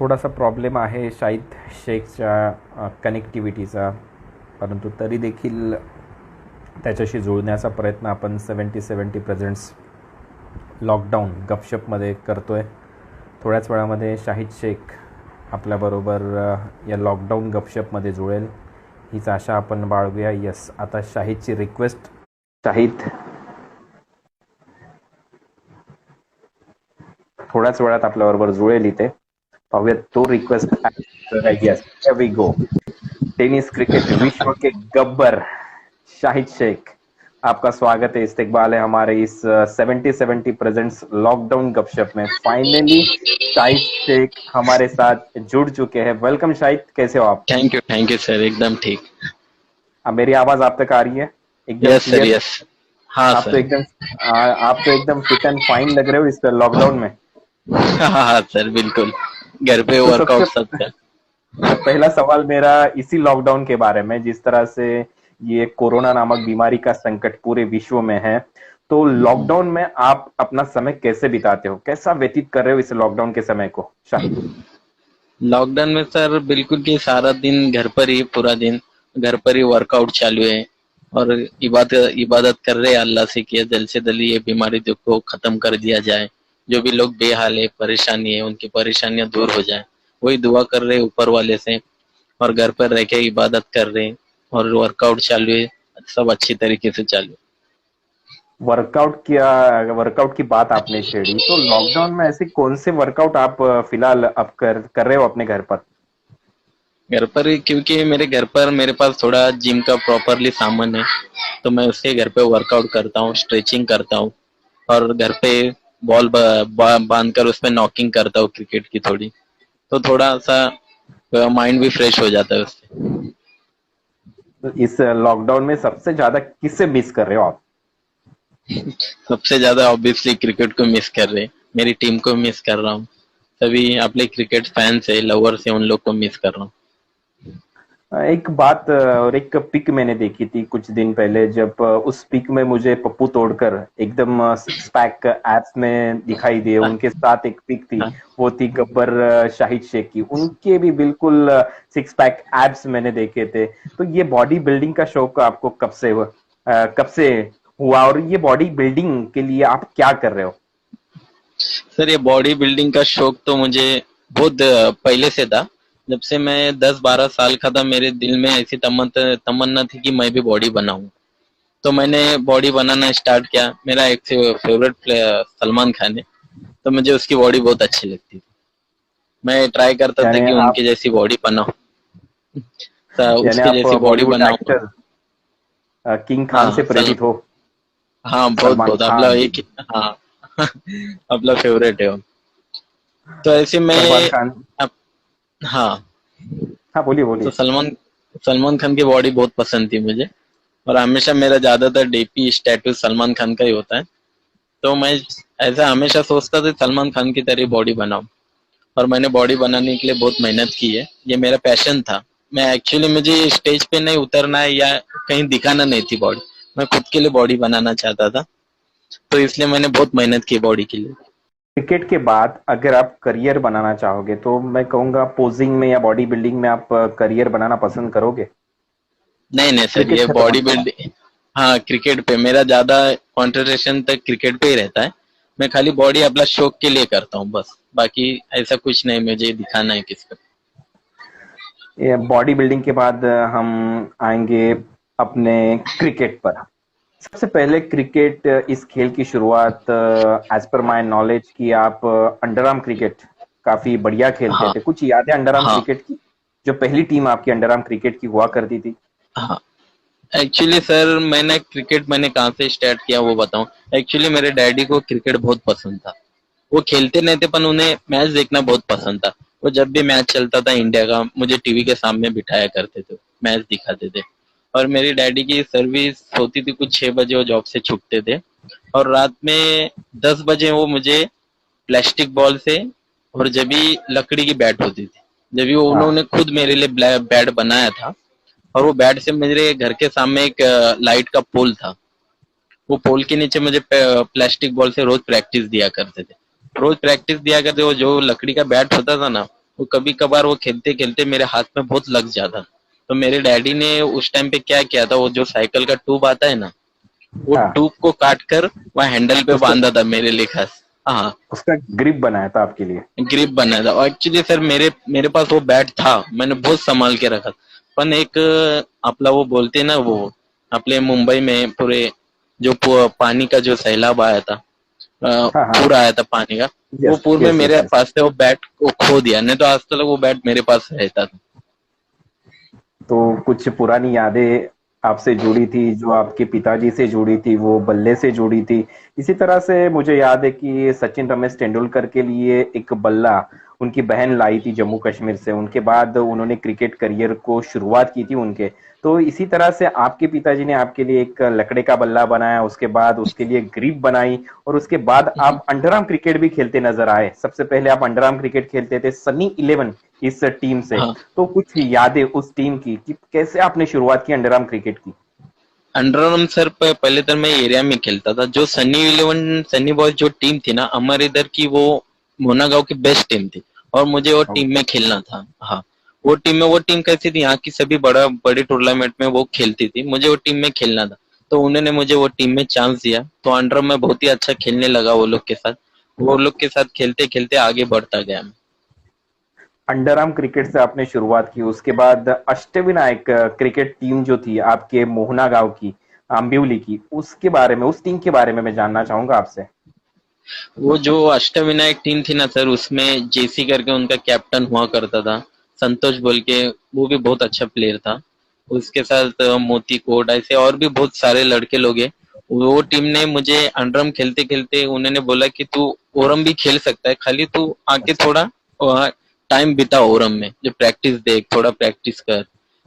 थोडासा प्रॉब्लेम आहे शाहिद शेखच्या कनेक्टिव्हिटीचा, परंतु तरी देखील त्याच्याशी जुळण्याचा प्रयत्न आपण 70-70 प्रेझेंट्स लॉकडाऊन गपशपमध्ये करतो आहे. थोड्याच वेळामध्ये शाहिद शेख आपल्याबरोबर या लॉकडाऊन गपशपमध्ये जुळेल हीच आशा आपण बाळगूया. यस, आता शाहिदची रिक्वेस्ट. शाहिद थोड्याच वेळात आपल्याबरोबर जुळेल इथे. पाहूयात तो request. Yes, we go. Tennis cricket विश्व के गब्बर शाहिद शेख, आपका स्वागत है, इस्तकबाल है हमारे इस 70-70 प्रेजेंट्स लॉकडाउन गपशप में. फाइनली शाहिद शेख हमारे साथ जुड़ चुके हैं. वेलकम शाहिद, कैसे हो आप? थैंक यू सर, एकदम ठीक. अब मेरी आवाज आप तक आ रही है एकदम यस सर, क्लियर? यस. हाँ आप तो सर. एकदम आप तो एकदम फिट एंड फाइन लग रहे हो इस लॉकडाउन में. हाँ सर, बिल्कुल. घर पे तो वर्कआउट सबसे सब कर. पहला सवाल मेरा इसी लॉकडाउन के बारे में, जिस तरह से ये कोरोना नामक बीमारी का संकट पूरे विश्व में है, तो लॉकडाउन में आप अपना समय कैसे बिताते हो, कैसा व्यतीत कर रहे हो इस लॉकडाउन के समय को शाहिद? लॉकडाउन में सर बिल्कुल कि सारा दिन घर पर ही, पूरा दिन घर पर ही वर्कआउट चालू है और इबादत कर रहे हैं अल्लाह से कि जल्द से जल्द ये बीमारी को खत्म कर दिया जाए. जो भी लोग बेहाल है, परेशानी है, उनकी परेशानियां दूर हो जाए, वही दुआ कर रहे हैं ऊपर वाले से. और घर पर रह के इबादत कर रहे हैं और वर्कआउट चालू है, सब अच्छी तरीके से चालू है. वर्कआउट की बात आपने छेड़ी, तो लॉकडाउन में ऐसे कौन से वर्कआउट आप फिलहाल अब कर रहे हो अपने घर पर? घर पर ही, क्योंकि मेरे घर पर मेरे पास थोड़ा जिम का प्रॉपरली सामान है, तो मैं उससे घर पे वर्कआउट करता हूँ, स्ट्रेचिंग करता हूँ और घर पे बॉल बांध कर उसमें नॉकिंग करता हूँ क्रिकेट की थोड़ी. तो थोड़ा सा माइंड भी फ्रेश हो जाता है उससे. तो इस लॉकडाउन में सबसे ज्यादा किससे मिस कर रहे हो आप? सबसे ज्यादा ऑब्वियसली क्रिकेट को मिस कर रहे, मेरी टीम को मिस कर रहा हूँ. सभी अपने क्रिकेट फैंस है, लवर्स है, उन लोग को मिस कर रहा हूँ. एक बात और एक पिक मैंने देखी थी कुछ दिन पहले, जब उस पिक में मुझे पप्पू तोड़कर एकदम सिक्स पैक एप्स में दिखाई दिए. उनके साथ एक पिक थी, हाँ. वो थी गब्बर शाहिद शेख की. उनके भी बिल्कुल सिक्स पैक एप्स मैंने देखे थे. तो ये बॉडी बिल्डिंग का शौक आपको कब से हुआ, और ये बॉडी बिल्डिंग के लिए आप क्या कर रहे हो? सर ये बॉडी बिल्डिंग का शौक तो मुझे बहुत पहले से था. जब से मैं 10-12 साल का था, मेरे दिल में ऐसी तमन्ना थी कि मैं भी बॉडी बनाऊं. तो मैंने बॉडी बनाना स्टार्ट किया. मेरा एक फेवरेट प्लेयर सलमान खान है, तो मुझे उसकी बॉडी बहुत अच्छी लगती थी. मैं ट्राई करता था यानी कि आप उनकी जैसी बॉडी बनाऊं, तो यानी उसके आप जैसी बॉडी बॉलीवुड बनाऊं. एक्टर किंग खान से हाँ प्रेरित हो? हाँ, बहुत सलमान बहुत आपला खान. एक. हाँ. आपला फेवरेट है वो. तो ऐसे सलमान मैं खान. अप, हाँ. हाँ, बोलिए तो बोलिए. सलमान खान की बॉडी बहुत पसंद थी मुझे, और हमेशा मेरा ज्यादातर डीपी स्टेटस सलमान खान का ही होता है. तो मैं ऐसा हमेशा सोचता था सलमान खान की तरह बॉडी बनाऊं, और मैंने बॉडी बनाने के लिए बहुत मेहनत की है. ये मेरा पैशन था. मैं एक्चुअली, मुझे स्टेज पे नहीं उतरना है या कहीं दिखाना नहीं थी बॉडी, मैं खुद के लिए बॉडी बनाना चाहता था. तो इसलिए मैंने बहुत मेहनत की बॉडी के लिए. क्रिकेट के बाद अगर आप करियर बनाना चाहोगे, तो मैं कहूंगा पोजिंग में या बॉडी बिल्डिंग में आप करियर बनाना पसंद करोगे? नहीं नहीं सर, क्रिकेट ये खत्म बॉडी होने के बाद. बिल्डिंग. हाँ, क्रिकेट पे मेरा ज्यादा कंसंट्रेशन तक क्रिकेट पे ही रहता है. मैं खाली बॉडी अपना शौक के लिए करता हूँ बस, बाकी ऐसा कुछ नहीं मुझे दिखाना है किसको. ये बॉडी बिल्डिंग के बाद हम आएंगे अपने क्रिकेट पर. सबसे पहले क्रिकेट, इस खेल की शुरुआत एज पर माय नॉलेज की आप अंडर आर्म क्रिकेट काफी बढ़िया खेलते हाँ थे. कुछ याद है अंडर आर्म हाँ क्रिकेट की, जो पहली टीम आपकी अंडर आर्म क्रिकेट की हुआ करती थी? हाँ. एक्चुअली सर, मैंने कहाँ से स्टार्ट किया वो बताऊं. एक्चुअली मेरे डैडी को क्रिकेट बहुत पसंद था. वो खेलते नहीं थे, पर उन्हें मैच देखना बहुत पसंद था. वो जब भी मैच चलता था इंडिया का, मुझे टीवी के सामने बिठाया करते थे, मैच दिखाते थे. और मेरी डैडी की सर्विस होती थी कुछ 6 बजे, वो जॉब से छुटते थे, और रात में 10 बजे वो मुझे प्लास्टिक बॉल से, और जब भी लकड़ी की बैट होती थी, जब भी वो हाँ. उन्होंने खुद मेरे लिए बैट बनाया था. और वो बैट से मेरे घर के सामने एक लाइट का पोल था. वो पोल के नीचे मुझे प्लास्टिक बॉल से रोज प्रैक्टिस दिया करते थे. रोज प्रैक्टिस दिया करते. वो जो लकड़ी का बैट होता था ना, वो कभी कभार वो खेलते खेलते मेरे हाथ में बहुत लग जाता। तो मेरे डैडी ने उस टाइम पे क्या किया था, वो जो साइकिल का ट्यूब आता है ना, वो हाँ, ट्यूब को काट कर वहाँ हैंडल पे उसको बांधा था मेरे लिए खास। हाँ, उसका ग्रिप बनाया था आपके लिए। ग्रिप बना था। और एक्चुअली सर मेरे पास वो बैट था, मैंने बहुत संभाल के रखा। पण एक आपला वो बोलते ना, वो अपने मुंबई में पूरे जो पानी का जो सैलाब आया था, हाँ हाँ। पूर आया था पानी का, वो यस पूर में यस यस मेरे यस। पास से वो बैट को खो दिया, नहीं तो आज तक वो बैट मेरे पास रहता था। तो कुछ पुरानी यादें आपसे जुड़ी थी, जो आपके पिताजी से जुड़ी थी, वो बल्ले से जुड़ी थी। इसी तरह से मुझे याद है कि सचिन रमेश तेंदुलकर के लिए एक बल्ला उनकी बहन लाई थी जम्मू कश्मीर से। उनके बाद उन्होंने क्रिकेट करियर को शुरुआत की थी उनके। तो इसी तरह से आपके पिताजी ने आपके लिए एक लकड़े का बल्ला बनाया, उसके बाद उसके लिए ग्रिप बनाई, और उसके बाद आप अंडरआर्म क्रिकेट भी खेलते नजर आए। सबसे पहले आप अंडरआर्म क्रिकेट खेलते थे सन्नी 11 इस टीम से। हाँ, तो कुछ यादें उस टीम की कि कैसे आपने शुरुआत की अंडरआर्म क्रिकेट की। अंडरआर्म सर पहले तो मैं एरिया में खेलता था। जो सन्नी बॉयज जो टीम थी ना हमारे इधर की, वो मोना गांव की बेस्ट टीम थी, और मुझे वो टीम में खेलना था। हाँ, वो टीम कैसी थी, यहाँ की सभी बड़े टूर्नामेंट में वो खेलती थी, मुझे वो टीम में खेलना था। तो उन्होंने मुझे वो टीम में चांस दिया, तो अंडरआर्म में बहुत ही अच्छा खेलने लगा वो लोग के साथ खेलते खेलते आगे बढ़ता गया मैं। अंडरआर्म क्रिकेट से आपने शुरुआत की, उसके बाद अष्टविनायक क्रिकेट टीम जो थी आपके मोहना गांव की, आंबिवली की, उसके बारे में, उस टीम के बारे में मैं जानना चाहूंगा आपसे। वो जो अष्टविनायक टीम थी ना सर, उसमें जेसी करके उनका कैप्टन हुआ करता था, संतोष बोल के, वो भी बहुत अच्छा प्लेयर था। उसके साथ मोती कोट, ऐसे और भी बहुत सारे लड़के लोग हैं। वो टीम ने मुझे अंडरम खेलते खेलते उन्होंने बोला कि तू ओरम भी खेल सकता है, खाली तू आके अच्छा। थोड़ा टाइम बिता ओरम में, जो प्रैक्टिस देख, थोड़ा प्रैक्टिस कर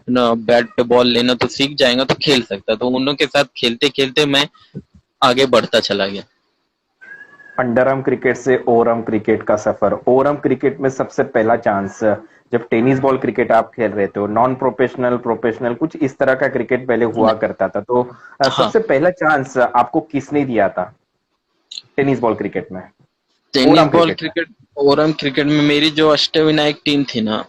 ना, बैट पे बॉल लेना तो सीख जाएगा तो खेल सकता है। तो उन लोग के साथ खेलते खेलते मैं आगे बढ़ता चला गया। अंडरआर्म क्रिकेट से ओवरआर्म क्रिकेट का सफर, ओवरआर्म क्रिकेट में सबसे पहला चांस जब टेनिस बॉल क्रिकेट आप खेल रहे थे, नॉन प्रोफेशनल प्रोफेशनल कुछ इस तरह का क्रिकेट पहले हुआ करता था, तो हाँ, सबसे पहला चांस आपको किसने दिया था टेनिस बॉल क्रिकेट में, टेनिस ओवरआर्म बॉल क्रिकेट में। क्रिकेट, ओरम क्रिकेट में मेरी जो अष्टविनायक टीम थी ना,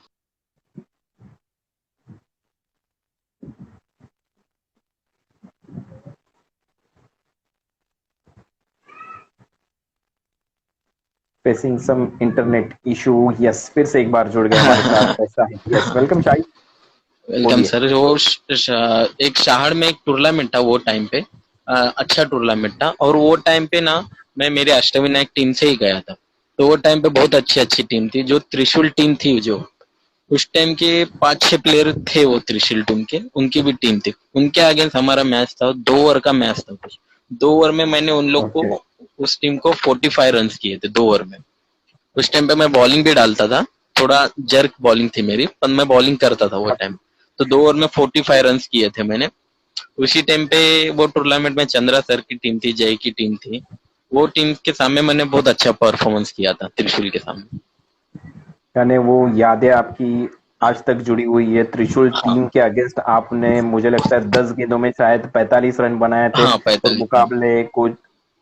facing some internet issue. Yes, फिर से एक बार जुड़ गए हमारे साथ, ऐसा है। यस, वेलकम शाही, वेलकम बोलिए। सर। एक शहर में एक टूर्नामेंट था वो टाइम पे, अच्छा टूर्नामेंट था, और वो टाइम पे ना मैं मेरे अष्टविनायक टीम से ही गया था। तो वो टाइम पे बहुत अच्छी अच्छी टीम थी, जो त्रिशूल टीम थी, जो उस टाइम के 5-6 प्लेयर थे वो त्रिशूल टीम के, उनकी भी टीम थी। उनके अगेंस्ट हमारा मैच था, 2 ओवर का मैच था कुछ। 2 ओवर में मैंने उन लोग ओके। को, उस टीम को 45 रन किए थे 2 ओवर में। उस टाइम पे मैं बॉलिंग भी डालता था, थोड़ा जर्क बॉलिंग थी मेरी, पर मैं बॉलिंग करता था वो टाइम। तो 2 ओवर में 45 रन किए थे मैंने। उसी टाइम पे वो टूर्नामेंट में चंद्रा सर की टीम थी, जय की टीम थी। वो टीम के सामने मैंने बहुत अच्छा परफॉर्मेंस किया था त्रिशूल के सामने। यानी वो यादें आपकी आज तक जुड़ी हुई है त्रिशूल हाँ, टीम के अगेंस्ट। आपने, मुझे लगता है, 10 गेंदों में शायद 45 रन बनाए थे, हाँ, और 45 रन मुकाबले को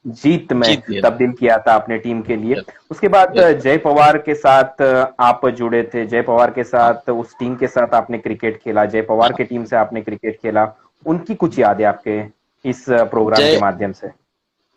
जीत में जीत लिया तब्दील किया था अपने टीम के लिए। था। उसके बाद यस, जय पवार के साथ आप जुड़े थे, जय पवार के हाँ, साथ, उस टीम के साथ आपने क्रिकेट खेला, जय पवार हाँ। के टीम से आपने क्रिकेट खेला। उनकी कुछ यादें आपके इस प्रोग्राम के जय माध्यम से।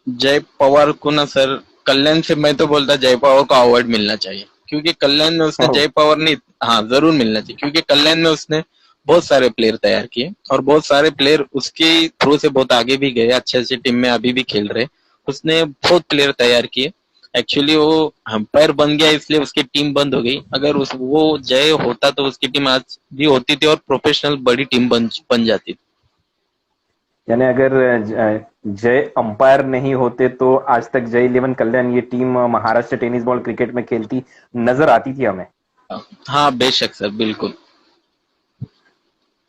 जय पवार को ना सर, कल्याण से मैं तो बोलता जय पवार को अवार्ड मिलना चाहिए, क्योंकि कल्याण में उसने, ओह, जय पवार नहीं, हाँ जरूर मिलना चाहिए, क्योंकि कल्याण में उसने बहुत सारे प्लेयर तैयार किए, और बहुत सारे प्लेयर उसके थ्रू से बहुत आगे भी गए, अच्छे अच्छे टीम में अभी भी खेल रहे। उसने बहुत प्लेयर तैयार किए। एक्चुअली वो अंपायर बन गया इसलिए उसकी टीम बंद हो गई, अगर उस वो जय होता तो उसकी टीम आज भी होती थी और प्रोफेशनल बड़ी टीम बन जाती थी। यानी अगर जय अंपायर नहीं होते तो आज तक जय 11 कल्याण ये team Maharashtra tennis ball cricket में खेलती नजर आती थी हमें। हाँ, बेशक सर, बिल्कुल।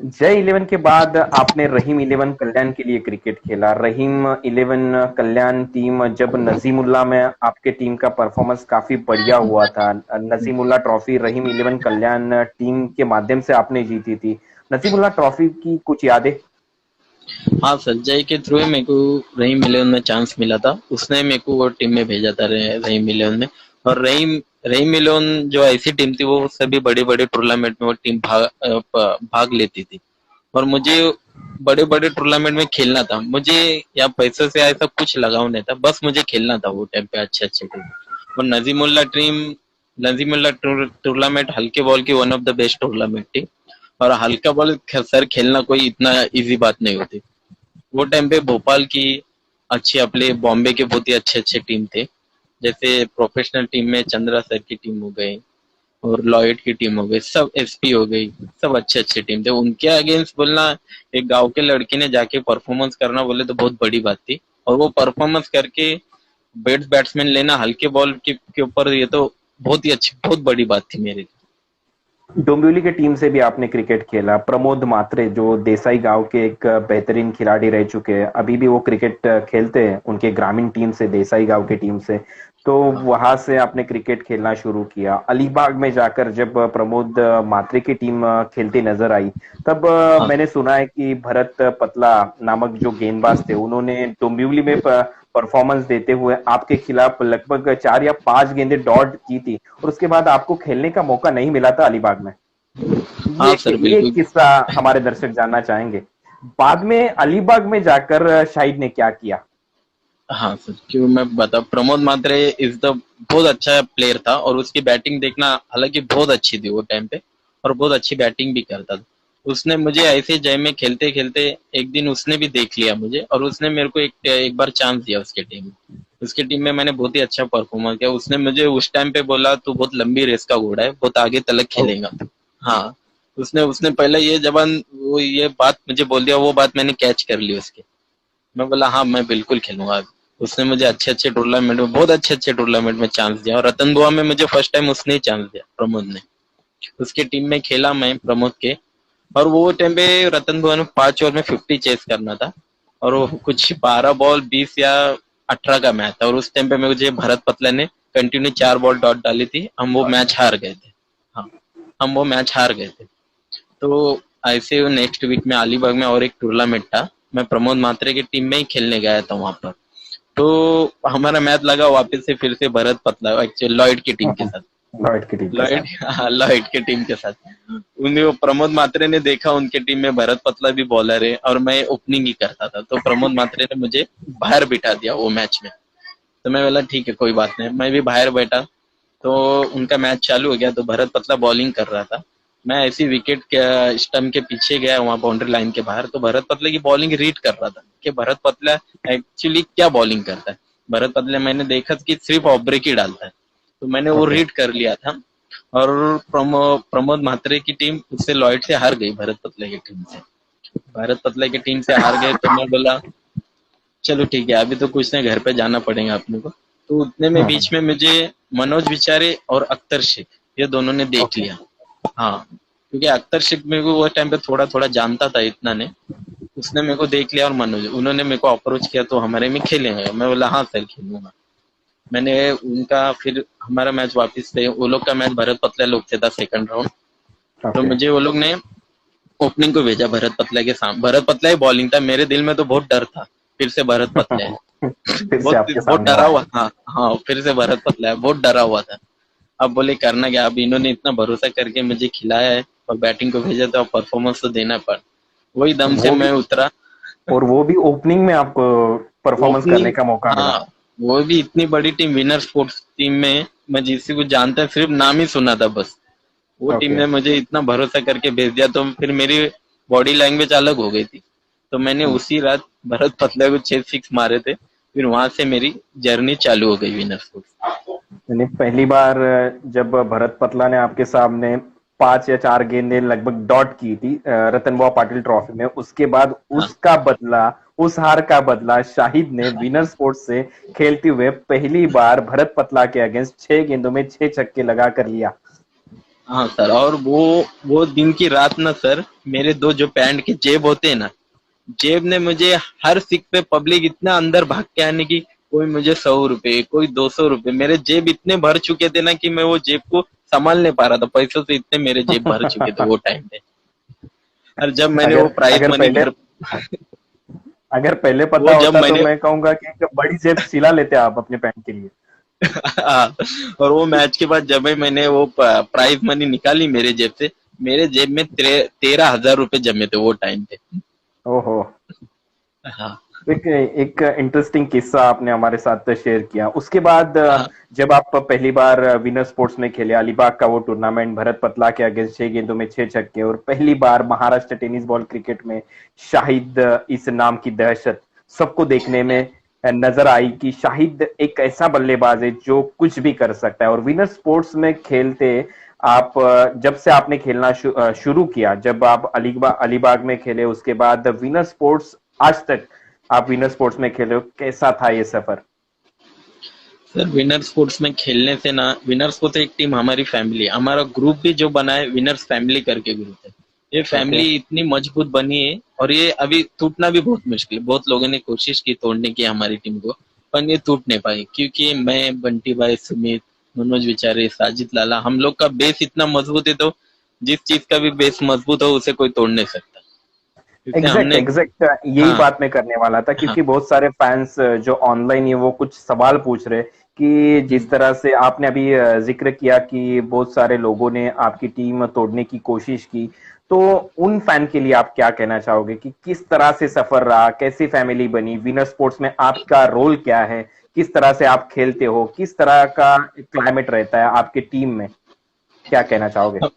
जय 11 के बाद आपने रहीम 11 कल्याण के लिए क्रिकेट खेला। रहीम 11 कल्याण टीम, जब नजीमुल्ला में आपके टीम का परफॉर्मेंस काफी बढ़िया हुआ था, नजीमुल्ला ट्रॉफी रहीम 11 कल्याण टीम के माध्यम से आपने जीती थी। नजीमुल्ला ट्रॉफी की कुछ यादें। हाँ सर, जय के थ्रू ही मेरे को रहीम इलेवन में चांस मिला था। उसने मेरे को वो टीम में भेजा था, रहीम इलेवन में। और रही रही मिलोन जो ऐसी टीम थी, वो सभी बड़े बड़े टूर्नामेंट में वो टीम भाग लेती थी। और मुझे बड़े बड़े टूर्नामेंट में खेलना था, मुझे या पैसों से ऐसा कुछ लगाव नहीं था, बस मुझे खेलना था वो टाइम पे अच्छे अच्छे टीम। और नजीमुल्ला टूर्नामेंट हल्के बॉल की one of the best tournament थी। और हल्का बॉल सर खेलना कोई इतना इजी बात नहीं होती। वो टाइम पे भोपाल की अच्छी, अपने बॉम्बे के बहुत ही अच्छे अच्छे टीम थे। जैसे प्रोफेशनल टीम में चंद्रा सर की टीम हो गई, और लॉयड की टीम हो गई, सब एसपी हो गई, सब अच्छे अच्छे टीम थे। उनके अगेंस्ट बोलना, एक गांव के लड़के ने जाके परफॉर्मेंस करना बोले तो बहुत बड़ी बात थी। और वो परफॉर्मेंस करके बैट्समैन लेना हल्के बॉल के ऊपर, ये तो बहुत ही अच्छी, बहुत बड़ी बात थी मेरे लिए। डोंबिवली की टीम से भी आपने क्रिकेट खेला। प्रमोद मात्रे जो देसाई गांव के एक बेहतरीन खिलाड़ी रह चुके हैं, अभी भी वो क्रिकेट खेलते हैं उनके ग्रामीण टीम से, देसाई गांव की टीम से। तो वहां से आपने क्रिकेट खेलना शुरू किया। अलीबाग में जाकर जब प्रमोद मात्रे की टीम खेलती नजर आई, तब हाँ मैंने सुना है कि भरत पतला नामक जो गेंदबाज थे, उन्होंने डोंबिवली में परफॉर्मेंस देते हुए आपके खिलाफ लगभग 4 या 5 गेंदें डॉट की थी, और उसके बाद आपको खेलने का मौका नहीं मिला था अलीबाग में। हाँ सर, ये बिल्कुल। किस्सा हमारे दर्शक जानना चाहेंगे। बाद में अलीबाग में जाकर शाहिद ने क्या किया? हाँ सर, क्यों मैं बता, प्रमोद मात्रे इज द बहुत अच्छा प्लेयर था। और उसकी बैटिंग देखना, हालांकि बहुत अच्छी थी वो टाइम पे, और बहुत अच्छी बैटिंग भी करता था। उसने मुझे ऐसे जय में खेलते खेलते एक दिन उसने भी देख लिया मुझे, और उसने मेरे को एक बार चांस दिया उसके टीम में। उसके टीम में मैंने बहुत ही अच्छा परफॉर्मेंस किया। उसने मुझे उस टाइम पे बोला, तू बहुत लंबी रेस का घोड़ा है, बहुत आगे तलक खेलेगा। हाँ, उसने उसने पहले ये जबान, वो ये बात मुझे बोल दिया, वो बात मैंने कैच कर ली उसके। मैं बोला हाँ, मैं बिल्कुल खेलूंगा। उसने मुझे अच्छे अच्छे टूर्नामेंट में, बहुत अच्छे अच्छे टूर्नामेंट में चांस दिया। और रतन बुआ में मुझे फर्स्ट टाइम उसने ही चांस दिया, प्रमोद ने। उसकी टीम में खेला मैं प्रमोद के। और वो टाइम पे रतन बुआ ने 5 ओवर में 50 चेस करना था। और वो कुछ 12 बॉल 20 या 18 का मैच था। और उस टाइम पे मुझे भरत पतला ने कंटिन्यू 4 बॉल डॉट डाली थी, हम वो मैच हार गए थे। हाँ, हम वो मैच हार गए थे। तो ऐसे नेक्स्ट वीक में अलीबाग में और एक टूर्नामेंट था, मैं प्रमोद मात्रे की टीम में ही खेलने गया था वहां पर। तो हमारा मैच लगा वापस से फिर से भरत पतला, एक्चुअली लॉयड की टीम के साथ। लॉयड की टीम के लॉयड, साथ। हाँ, लॉयड की टीम के साथ। उन्हें वो प्रमोद मात्रे ने देखा, उनके टीम में भरत पतला भी बॉलर है और मैं ओपनिंग ही करता था, तो प्रमोद मात्रे ने मुझे बाहर बिठा दिया वो मैच में। तो मैं बोला ठीक है, कोई बात नहीं, मैं भी बाहर बैठा। तो उनका मैच चालू हो गया, तो भरत पतला बॉलिंग कर रहा था। मैं ऐसी विकेट के स्टंप के पीछे गया वहां बाउंड्री लाइन के बाहर, तो भरत पतले की बॉलिंग रीड कर रहा था कि भरत पतला एक्चुअली क्या बॉलिंग करता है। भरत पतले मैंने देखा कि सिर्फ ऑफ ब्रेक ही डालता है, तो मैंने वो ओके। रीड कर लिया था। और प्रमोद म्हात्रे की टीम उससे लॉयड से हार गई, भरत पतले की टीम से। भरत पतले की टीम से हार गए, तो मैं बोला चलो ठीक है, अभी तो कुछ नहीं, घर पे जाना पड़ेगा अपने को। तो उतने में हम्म। बीच में मुझे मनोज विचारे और अख्तर शेख, ये दोनों ने देख ओके। लिया। हाँ, क्योंकि अख्तर शेख मेरे को वो टाइम पे थोड़ा थोड़ा जानता था, इतना ने। उसने मेरे को देख लिया, और मनोज, उन्होंने मेरे को अप्रोच किया, तो हमारे में खेलेंगे। मैं बोला हाँ सर, खेलूंगा। मैंने उनका फिर हमारा मैच वापस से, वो लोग का मैच भरत पतला लोग से था, सेकंड राउंड। तो ओके। मुझे वो लोग ने ओपनिंग को भेजा भरत पतला के सामने। भरत पतला ही बॉलिंग था, मेरे दिल में तो बहुत डर था, फिर से भरत पतला है। फिर से बहुत आपके बहुत सामने डरा आए। हुआ, हाँ हाँ, फिर से भरत पतला है, बहुत डरा हुआ था। अब बोले करना क्या, अब इन्होंने इतना भरोसा करके मुझे खिलाया है और बैटिंग को भेजा, तो अब परफॉर्मेंस तो देना पड़। वही दम से वो भी, मैं उतरा। और वो भी ओपनिंग में आपको परफॉर्मेंस करने ओपनिंग, का मौका मिला। हाँ, वो भी इतनी बड़ी टीम, विनर स्पोर्ट्स टीम में। मैं जिसी को जानता, सिर्फ नाम ही सुना था बस। वो टीम ओके। ने मुझे इतना भरोसा करके भेज दिया, तो फिर मेरी बॉडी लैंग्वेज अलग हो गई थी। तो मैंने उसी रात भरत पतला को 6 सिक्स मारे थे। फिर वहां से मेरी जर्नी चालू हो गई विनर स्पोर्ट्स। यानी पहली बार जब भरत पतला ने आपके सामने 5 या 4 गेंदें लगभग डॉट की थी रतन बुआ पाटिल ट्रॉफी में, उसके बाद हाँ उसका बदला, उस हार का बदला शाहिद ने विनर स्पोर्ट्स से खेलते हुए पहली बार भरत पतला के अगेंस्ट 6 गेंदों में 6 छक्के लगा कर लिया। हाँ सर, और वो दिन की रात ना सर, मेरे दो जो पैंट के जेब होते हैं ना, जेब ने मुझे हर सिक पे पब्लिक इतना अंदर भाग के आने की, कोई मुझे 100 रुपए, कोई 200 रुपए, मेरे जेब इतने भर चुके थे ना कि मैं वो जेब को संभाल नहीं पा रहा था, पैसों से इतने मेरे जेब भर चुके थे वो टाइम पे। और जब मैंने वो अगर प्राइज अगर मनी पहले घर, अगर पहले वो पता जब होता तो मैंने, मैं कहूंगा कि एक बड़ी जेब सिला लेते आप अपने पैंट के लिए। हाँ, और वो मैच के बाद जब भी मैंने वो प्राइज मनी निकाली मेरे जेब से, मेरे जेब में 13,000 रुपए जमे थे वो टाइम पे। ओहो। हाँ एक एक इंटरेस्टिंग किस्सा आपने हमारे साथ शेयर किया। उसके बाद हाँ जब आप पहली बार विनर स्पोर्ट्स में खेले, अलीबाग का वो टूर्नामेंट, भरत पतला के अगेंस्ट 6 गेंदों में 6 छक्के, और पहली बार महाराष्ट्र टेनिस बॉल क्रिकेट में शाहिद इस नाम की दहशत सबको देखने में नजर आई कि शाहिद एक ऐसा बल्लेबाज है जो कुछ भी कर सकता है। और विनर स्पोर्ट्स में खेलते आप, जब से आपने खेलना शुरू किया, जब आप अलीबाग अलीबाग में खेले, उसके बाद विनर स्पोर्ट्स आज तक आप विनर स्पोर्ट्स में खेले हो, कैसा था ये सफर? सर, विनर स्पोर्ट्स में खेलने से ना, विनर स्पोर्ट्स एक टीम हमारी फैमिली है, हमारा ग्रुप भी जो बना है विनर्स फैमिली करके ग्रुप है। ये ओके। फैमिली इतनी मजबूत बनी है, और ये अभी टूटना भी बहुत मुश्किल है। बहुत लोगों ने कोशिश की तोड़ने की हमारी टीम को, पर ये टूट नहीं पाई, क्योंकि मैं, बंटी भाई, सुमित, मनोज विचारे, साजिद लाला, हम लोग का बेस इतना मजबूत है, तो जिस चीज का भी बेस मजबूत हो उसे कोई तोड़ नहीं सकता, क्योंकि एग्जैक्ट हमने। एग्जैक्ट यही हाँ बात मैं करने वाला था, हाँ क्योंकि बहुत सारे फैंस जो ऑनलाइन है वो कुछ सवाल पूछ रहे कि जिस हम्म। तरह से आपने अभी जिक्र किया कि बहुत सारे लोगों ने आपकी टीम तोड़ने की कोशिश की, तो उन फैन के लिए आप क्या कहना चाहोगे कि किस तरह से सफर रहा, कैसी फैमिली बनी, विनर स्पोर्ट्स में आपका रोल क्या है, किस तरह से आप खेलते हो, किस तरह का क्लाइमेट रहता है आपके टीम में, क्या कहना चाहोगे?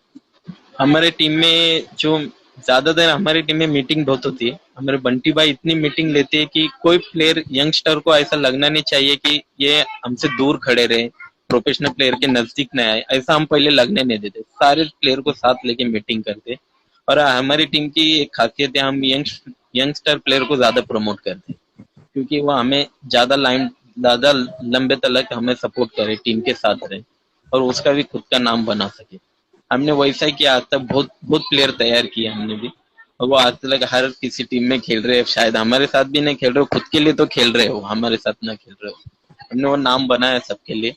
हमारे टीम में जो ज्यादातर हमारी टीम में मीटिंग बहुत होती है। हमारे बंटी भाई इतनी मीटिंग लेते हैं कि कोई प्लेयर, यंगस्टर को ऐसा लगना नहीं चाहिए कि ये हमसे दूर खड़े रहे, प्रोफेशनल प्लेयर के नजदीक न आए, ऐसा हम पहले लगने नहीं देते। सारे प्लेयर को साथ लेके मीटिंग करते। और हमारी टीम की एक खासियत है, हम यंगस्टर प्लेयर को ज्यादा प्रमोट करते हैं, क्योंकि वो हमें ज्यादा लंबे तलक हमें सपोर्ट करे, टीम के साथ रहे, और उसका भी खुद का नाम बना सके। हमने वैसा ही किया, आज तक बहुत बहुत प्लेयर तैयार किए हमने भी, और वो आज तक हर किसी टीम में खेल रहे हैं। शायद हमारे साथ भी नहीं खेल रहे हो, खुद के लिए तो खेल रहे हो, हमारे साथ ना खेल रहे हो। हमने वो नाम बनाया सबके लिए,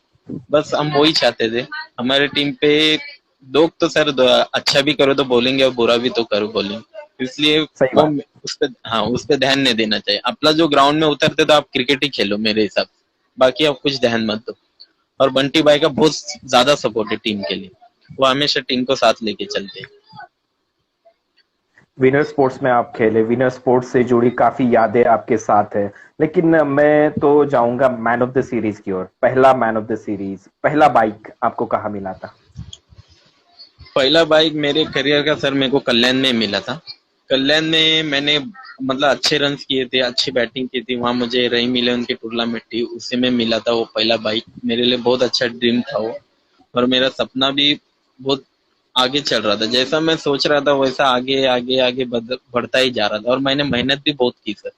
बस हम वही चाहते थे। हमारे टीम पे लोग तो सर अच्छा भी करो तो बोलेंगे, और बुरा भी तो करो बोलेंगे, इसलिए सही वो बात। उस पे, हाँ, उस पे ध्यान नहीं देना चाहिए। अपना जो ग्राउंड में उतरते तो आप क्रिकेट ही खेलो मेरे हिसाब से, बाकी आप कुछ ध्यान मत दो। और बंटी भाई का बहुत ज्यादा सपोर्ट है टीम के लिए, वो हमेशा टीम को साथ लेके चलते हैं। विनर स्पोर्ट्स में आप खेले, विनर स्पोर्ट्स से जुड़ी काफी यादें आपके साथ है, लेकिन मैं तो जाऊंगा मैन ऑफ द सीरीज की ओर। पहला मैन ऑफ द सीरीज, पहला बाइक आपको कहाँ मिला था? पहला बाइक मेरे करियर का सर मेरे को कल्याण में मिला था। कल्याण में मैंने मतलब अच्छे रन किए थे, अच्छी बैटिंग की थी, वहां मुझे रही मिले उनकी टूर्नामेंट थी, उसी में मिला था वो पहला बाइक। मेरे लिए बहुत अच्छा ड्रीम था वो, और मेरा सपना भी बहुत आगे चल रहा था। जैसा मैं सोच रहा था वैसा आगे आगे आगे बढ़ता ही जा रहा था, और मैंने मेहनत भी बहुत की सर।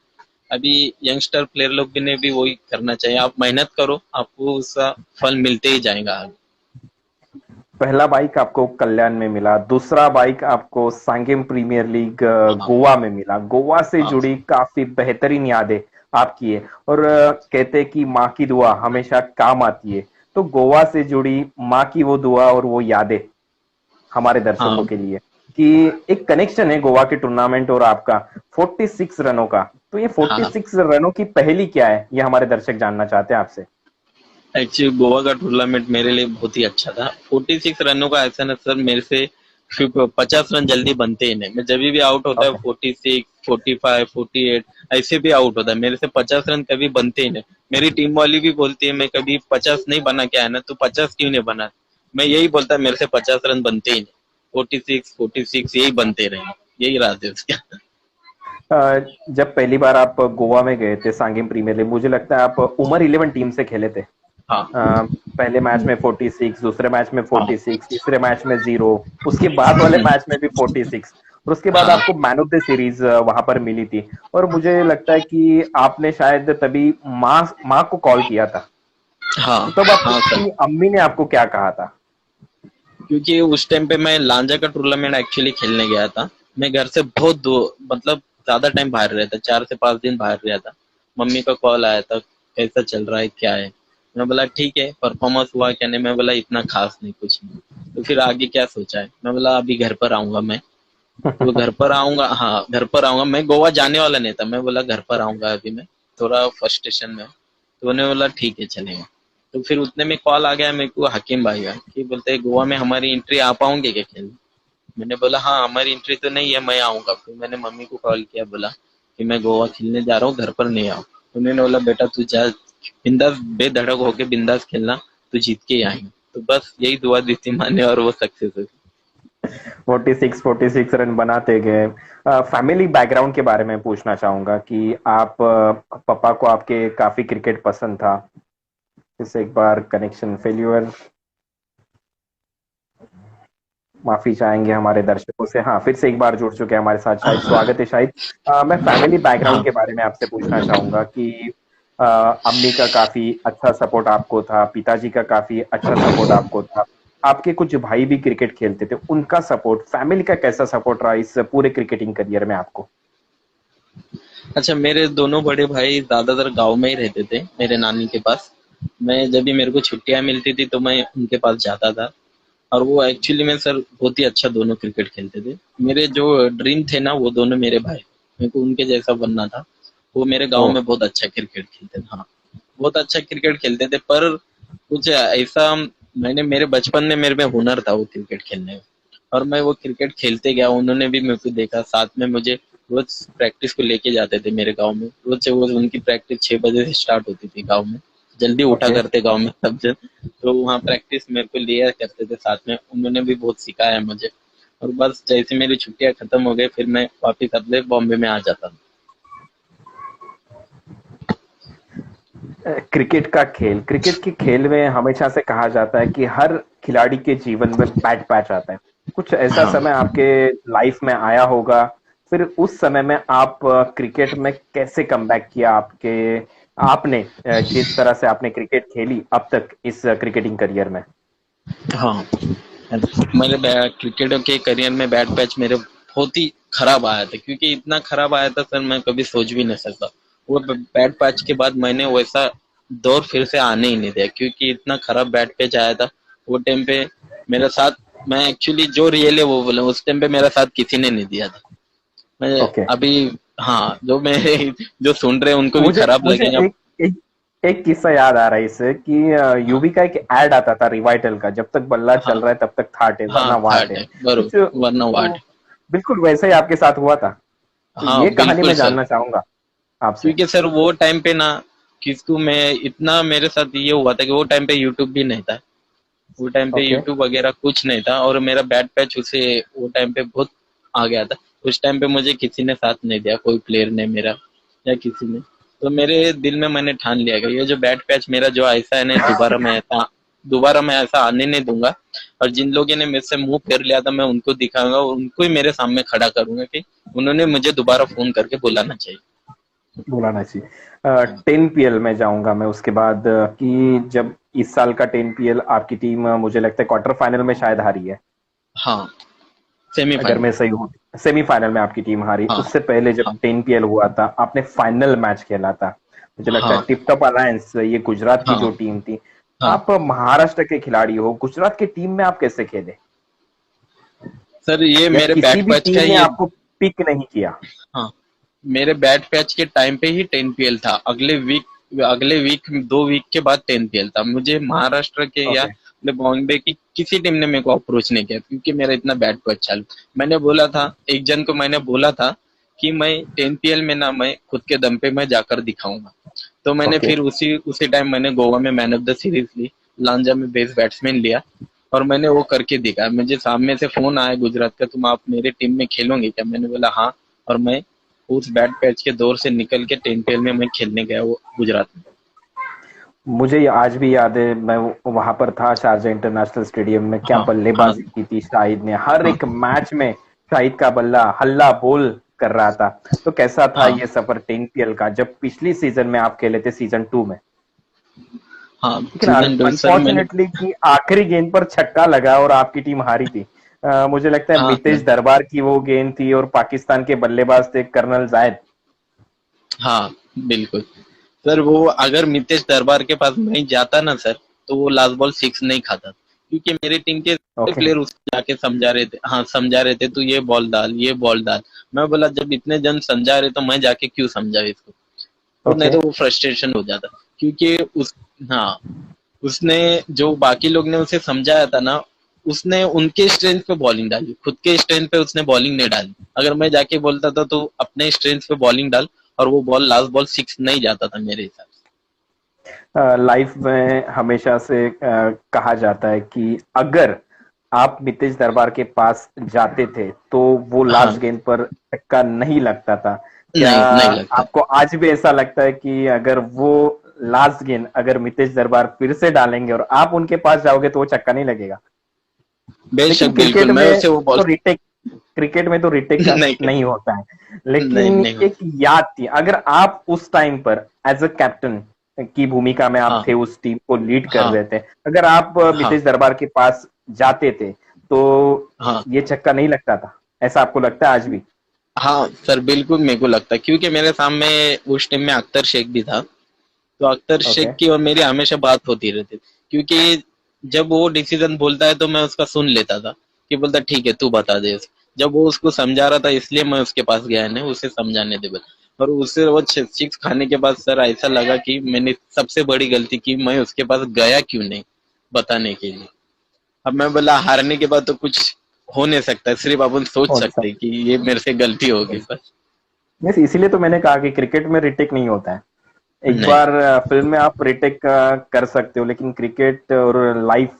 अभी यंगस्टर प्लेयर लोग भी ने भी वही करना चाहिए, आप मेहनत करो, आपको उसका फल मिलते ही जाएगा आगे। पहला बाइक आपको कल्याण में मिला, दूसरा बाइक आपको सांगेम प्रीमियर लीग हाँ गोवा में मिला। गोवा से हाँ जुड़ी काफी बेहतरीन यादें आपकी है, और कहते हैं कि माँ की दुआ हमेशा काम आती है। तो गोवा से जुड़ी माँ की वो दुआ और वो यादें हमारे दर्शकों हाँ के लिए, कि एक कनेक्शन है गोवा के टूर्नामेंट और आपका, 46 रनों का। तो ये हाँ हाँ। 46 रनों की पहली क्या है, ये हमारे दर्शक जानना चाहते हैं आपसे। एक्चुअली गोवा का टूर्नामेंट मेरे लिए बहुत ही अच्छा था। 46 रनों का ऐसा ना सर, मेरे से 50 रन जल्दी बनते ही नहीं। मैं जब भी आउट होता है ओके। 46, 45, 48 ऐसे भी आउट होता है, मेरे से 50 रन कभी बनते ही नहीं। मेरी टीम वाली भी बोलती है मैं कभी 50 नहीं बना क्या है ना, तो 50 क्यों नहीं बना। मैं यही बोलता, मेरे से 50 रन बनते ही नहीं, 46 यही बनते रहे, यही राज है उसका। जब पहली बार आप गोवा में गए थे सांगेम प्रीमियर लीग, मुझे लगता है आप उमर 11 टीम से खेले थे। हाँ पहले मैच में 46, दूसरे मैच में हाँ 46, तीसरे मैच में 0, उसके बाद वाले मैच में भी 46, और उसके बाद हाँ आपको मैन ऑफ द सीरीज वहां पर मिली थी। और मुझे लगता है कि आपने शायद तभी माँ माँ को कॉल किया था। हाँ तो तब हाँ सर। आपकी अम्मी ने आपको क्या कहा था? क्योंकि उस टाइम पे मैं लांजा का टूर्नामेंट एक्चुअली खेलने गया था। मैं घर से बहुत दूर, मतलब ज्यादा टाइम बाहर रहा था, 4 से 5 दिन बाहर रहा था। मम्मी का कॉल आया था, कैसा चल रहा है क्या है। मैं बोला ठीक है, परफॉर्मेंस हुआ क्या नहीं। मैं बोला इतना खास नहीं, कुछ नहीं। तो फिर आगे क्या सोचा है, मैं बोला अभी घर पर आऊंगा मैं। तो घर पर आऊंगा, हाँ घर पर आऊंगा। मैं गोवा जाने वाला नहीं था, मैं बोला घर पर आऊंगा अभी मैं, थोड़ा फ्रस्ट्रेशन में हूँ। तो उन्होंने बोला ठीक है चलेगा। तो फिर उतने में कॉल आ गया मेरे को हकीम भाई का कि बोलते हैं गोवा में हमारी एंट्री आ पाओगे क्या खेलने। मैंने बोला हाँ हमारी एंट्री तो नहीं है, मैं आऊंगा। फिर मैंने मम्मी को कॉल किया, बोला कि मैं गोवा खेलने जा रहा हूँ, घर पर नहीं आऊँ। उन्होंने बोला बेटा तू जा, बिंदास बेधड़क होके बिंदास खेलना, तू जीत के ही आएंगे। तो बस यही दुआ दी थी मैंने और वो सक्सेस हुई। 46 रन बनाते गए। फैमिली बैकग्राउंड के बारे में पूछना चाहूंगा कि आप पापा को आपके काफी क्रिकेट पसंद था, इससे एक बार कनेक्शन फेल्यूर, माफी चाहेंगे हमारे दर्शकों से। हाँ, फिर से एक बार जुड़ चुके हैं हमारे साथ शाहिद, स्वागत है शाहिद। मैं फैमिली बैकग्राउंड हाँ के बारे में आपसे पूछना चाहूंगा कि अम्मी का काफी अच्छा सपोर्ट आपको था, पिताजी का काफी अच्छा सपोर्ट आपको था, आपके कुछ भाई भी क्रिकेट खेलते थे, उनका सपोर्ट, फैमिली का कैसा सपोर्ट रहा इस पूरे क्रिकेटिंग करियर में आपको? अच्छा, मेरे दोनों बड़े भाई ज्यादातर गांव में ही रहते थे, मेरे नानी के पास। मैं जब भी मेरे को छुट्टियां मिलती थी तो मैं उनके पास जाता था। और वो एक्चुअली में सर बहुत ही अच्छा दोनों क्रिकेट खेलते थे। मेरे जो ड्रीम थे ना वो दोनों मेरे भाई, मेरे को उनके जैसा बनना था। वो मेरे गांव ओह, में बहुत अच्छा क्रिकेट खेलते थे। हाँ, बहुत अच्छा क्रिकेट खेलते थे। पर कुछ ऐसा, मैंने मेरे बचपन में मेरे में हुनर था वो क्रिकेट खेलने में, और मैं वो क्रिकेट खेलते गया। उन्होंने भी मेरे को देखा, साथ में मुझे रोज प्रैक्टिस को लेके जाते थे मेरे गांव में। रोज से रोज उनकी प्रैक्टिस 6 बजे से स्टार्ट होती थी गांव में, जल्दी उठा ओके। करते गांव में सब जन। तो वहाँ प्रैक्टिस मेरे को लिया करते थे साथ में। उन्होंने भी बहुत सिखाया मुझे। और बस जैसे मेरी छुट्टियां खत्म हो गई फिर मैं वापिस अपने बॉम्बे में आ जाता था। क्रिकेट का खेल, क्रिकेट के खेल में हमेशा से कहा जाता है कि हर खिलाड़ी के जीवन में बैड पैच आता है। कुछ ऐसा हाँ समय आपके लाइफ में आया होगा, फिर उस समय में आप क्रिकेट में कैसे कमबैक किया? आपने जिस तरह से आपने क्रिकेट खेली अब तक इस क्रिकेटिंग करियर में। हाँ, मेरे क्रिकेट के करियर में बैड पैच मेरे बहुत ही खराब आया था, क्योंकि इतना खराब आया था सर मैं कभी सोच भी नहीं सकता। वो बैड पैच के बाद मैंने वैसा दौर फिर से आने ही नहीं दिया, क्योंकि इतना खराब बैड पैच आया था वो टाइम पे मेरे साथ। मैं एक्चुअली जो रियल है वो बोले, उस टाइम पे मेरा साथ किसी ने नहीं दिया था। मैं ओके। अभी, हाँ, जो मेरे जो सुन रहे हैं उनको भी मुझे खराब मुझे लगेगा। एक एक किस्सा याद आ रहा है इससे कि हाँ यूवी का एक एड आता था रिवाइटल का, जब तक बल्ला चल हाँ रहा है तब तक थाट है हाँ, वरना वाट थर्ड है है कुछ। बरोबर, वरना वाट। तो बिल्कुल वैसा ही आपके साथ हुआ था, तो हाँ ये कहानी बिल्कुल मैं सर। जानना चाहूंगा आपसे। क्योंकि सर वो टाइम पे ना, किसको मैं इतना, मेरे साथ ये हुआ था कि वो टाइम पे यूट्यूब भी नहीं था। वो टाइम पे ओके। यूट्यूब वगैरह कुछ नहीं था, और मेरा बैड पैच उसे वो टाइम पे बहुत आ गया था। उस टाइम पे मुझे किसी ने साथ नहीं दिया, कोई प्लेयर ने मेरा या किसी ने। तो मेरे दिल में मैंने ठान लिया कि ये जो बैड पैच मेरा जो ऐसा है ना, दोबारा मैं ऐसा आने नहीं दूंगा। और जिन लोगों ने मेरे से मुंह फेर लिया था मैं उनको दिखाऊंगा, और उनको ही मेरे सामने खड़ा करूंगा कि उन्होंने मुझे दोबारा फोन करके बुलाना चाहिए। बुलाना चाहिए। 10 PL में जाऊंगा मैं उसके बाद, कि जब इस साल का 10 PL आपकी टीम मुझे लगता है क्वार्टर फाइनल में शायद हारी है, हाँ, अगर सेमीफाइनल। मैं सही हूँ। सेमीफाइनल में आपकी टीम हारी, हाँ उससे पहले जब हाँ 10 PL हुआ था आपने फाइनल मैच खेला था, मुझे लगता है हाँ टिप टॉप अलायंस, ये गुजरात की जो हाँ टीम थी। हाँ। आप महाराष्ट्र के खिलाड़ी हो, गुजरात की टीम में आप कैसे खेले, सर ये या मेरे किसी बैट भी पैच का टीम ने ये, आपको पिक नहीं किया? हाँ, मेरे बैट पैच के टाइम पे ही 10 PL था। अगले वीक 2 वीक के बाद 10 PL था। मुझे महाराष्ट्र के या ओके। बॉम्बे की किसी टीम ने मेरे को अप्रोच नहीं किया, क्योंकि मेरा इतना बैट पैच चालू। मैंने बोला था, एक जन को मैंने बोला था कि मैं 10 PL में ना, मैं खुद के दम पे मैं जाकर दिखाऊंगा। तो मैंने ओके। फिर उसी उसी टाइम मैंने गोवा में मैन ऑफ द सीरीज ली, लांजा में बेस्ट बैट्समैन लिया, और मैंने वो करके दिखा। मुझे सामने से फोन आया गुजरात का, तुम आप मेरे टीम में खेलोगे क्या? मैंने बोला हाँ। और मैं उस बैट पैच के दौर से निकल के 10 PL में मैं खेलने गया वो गुजरात में। मुझे ये आज भी याद है, मैं वहां पर था शारजा इंटरनेशनल स्टेडियम में, क्या हाँ हाँ बल्लेबाजी की थी शाहिद ने, हर हाँ एक मैच में शाहिद का बल्ला हल्ला बोल कर रहा था। तो कैसा था हाँ ये सफर 10 PL का, जब पिछली सीजन में आप खेले थे सीजन 2 में? हाँ, लेकिन सीजन 2 सर मैंने। अनफॉर्चुनेटली कि आखिरी गेंद पर छक्का लगा और आपकी टीम हारी थी। मुझे लगता है हाँ मितेश सर। दरबार की वो गेंद थी और पाकिस्तान के बल्लेबाज थे कर्नल जायद। हाँ बिल्कुल सर, वो अगर मितेश दरबार के पास नहीं जाता ना सर, तो वो लास्ट बॉल 6 नहीं खाता। क्योंकि मेरी टीम के ओके। प्लेयर उसको जाके समझा रहे थे, हाँ समझा रहे थे, तू ये बॉल डाल, ये बॉल डाल। मैं बोला जब इतने जन समझा रहे तो मैं जाके क्यों समझा इसको। तो नहीं ओके। तो वो फ्रस्ट्रेशन हो जाता, क्योंकि उस, हाँ, उसने जो बाकी लोग ने उसे समझाया था ना, उसने उनके स्ट्रेंथ पे बॉलिंग डाली, खुद के स्ट्रेंथ पे उसने बॉलिंग नहीं डाली। अगर मैं जाके बोलता था तो अपने स्ट्रेंथ पे बॉलिंग डाल, और वो बॉल लास्ट बॉल 6 नहीं जाता था मेरे हिसाब लाइफ में हमेशा से कहा जाता है कि अगर आप मितेश दरबार के पास जाते थे तो वो से। हाँ, लास्ट गेंद पर छक्का नहीं लगता था। क्या नहीं नहीं लगता। आपको आज भी ऐसा लगता है कि अगर वो लास्ट गेंद अगर मितेश दरबार फिर से डालेंगे और आप उनके पास जाओगे तो वो छक्का नहीं लगेगा? बेशक, लेकिन बिल्कुल मैं उसे वो बॉल क्रिकेट में तो रिटेक का नहीं नहीं होता है, नहीं लेकिन नहीं एक होता। याद थी। अगर आप उस टाइम पर एज अ कैप्टन की भूमिका में आप हाँ थे, उस टीम को लीड कर हाँ रहे थे, अगर आप हाँ मितेश दरबार के पास जाते थे तो हाँ ये छक्का नहीं लगता था, ऐसा आपको लगता है आज भी? हाँ सर, बिल्कुल मेरे को लगता है, क्योंकि मेरे सामने उस टाइम में अख्तर शेख भी था। तो अख्तर ओके। शेख की और मेरी हमेशा बात होती रहती थी, क्योंकि जब वो डिसीजन बोलता है तो मैं उसका सुन लेता था, कि बोलता ठीक है तू बता दे उसे। जब वो उसको समझा रहा था इसलिए मैं उसके पास गया, नहीं उसे समझाने दे बोला। और उससे वो सिक्स खाने के बाद सर ऐसा लगा कि मैंने सबसे बड़ी गलती की, मैं उसके पास गया क्यों नहीं बताने के लिए। अब मैं बोला हारने के बाद तो कुछ हो नहीं सकता, सिर्फ अपन सोच और सकते हैं कि ये मेरे से गलती होगी बस। यस, इसीलिए तो मैंने कहा कि क्रिकेट में रिटेक नहीं होता है। एक नहीं। बार फिल्म में आप रिटेक कर सकते हो, लेकिन क्रिकेट और लाइफ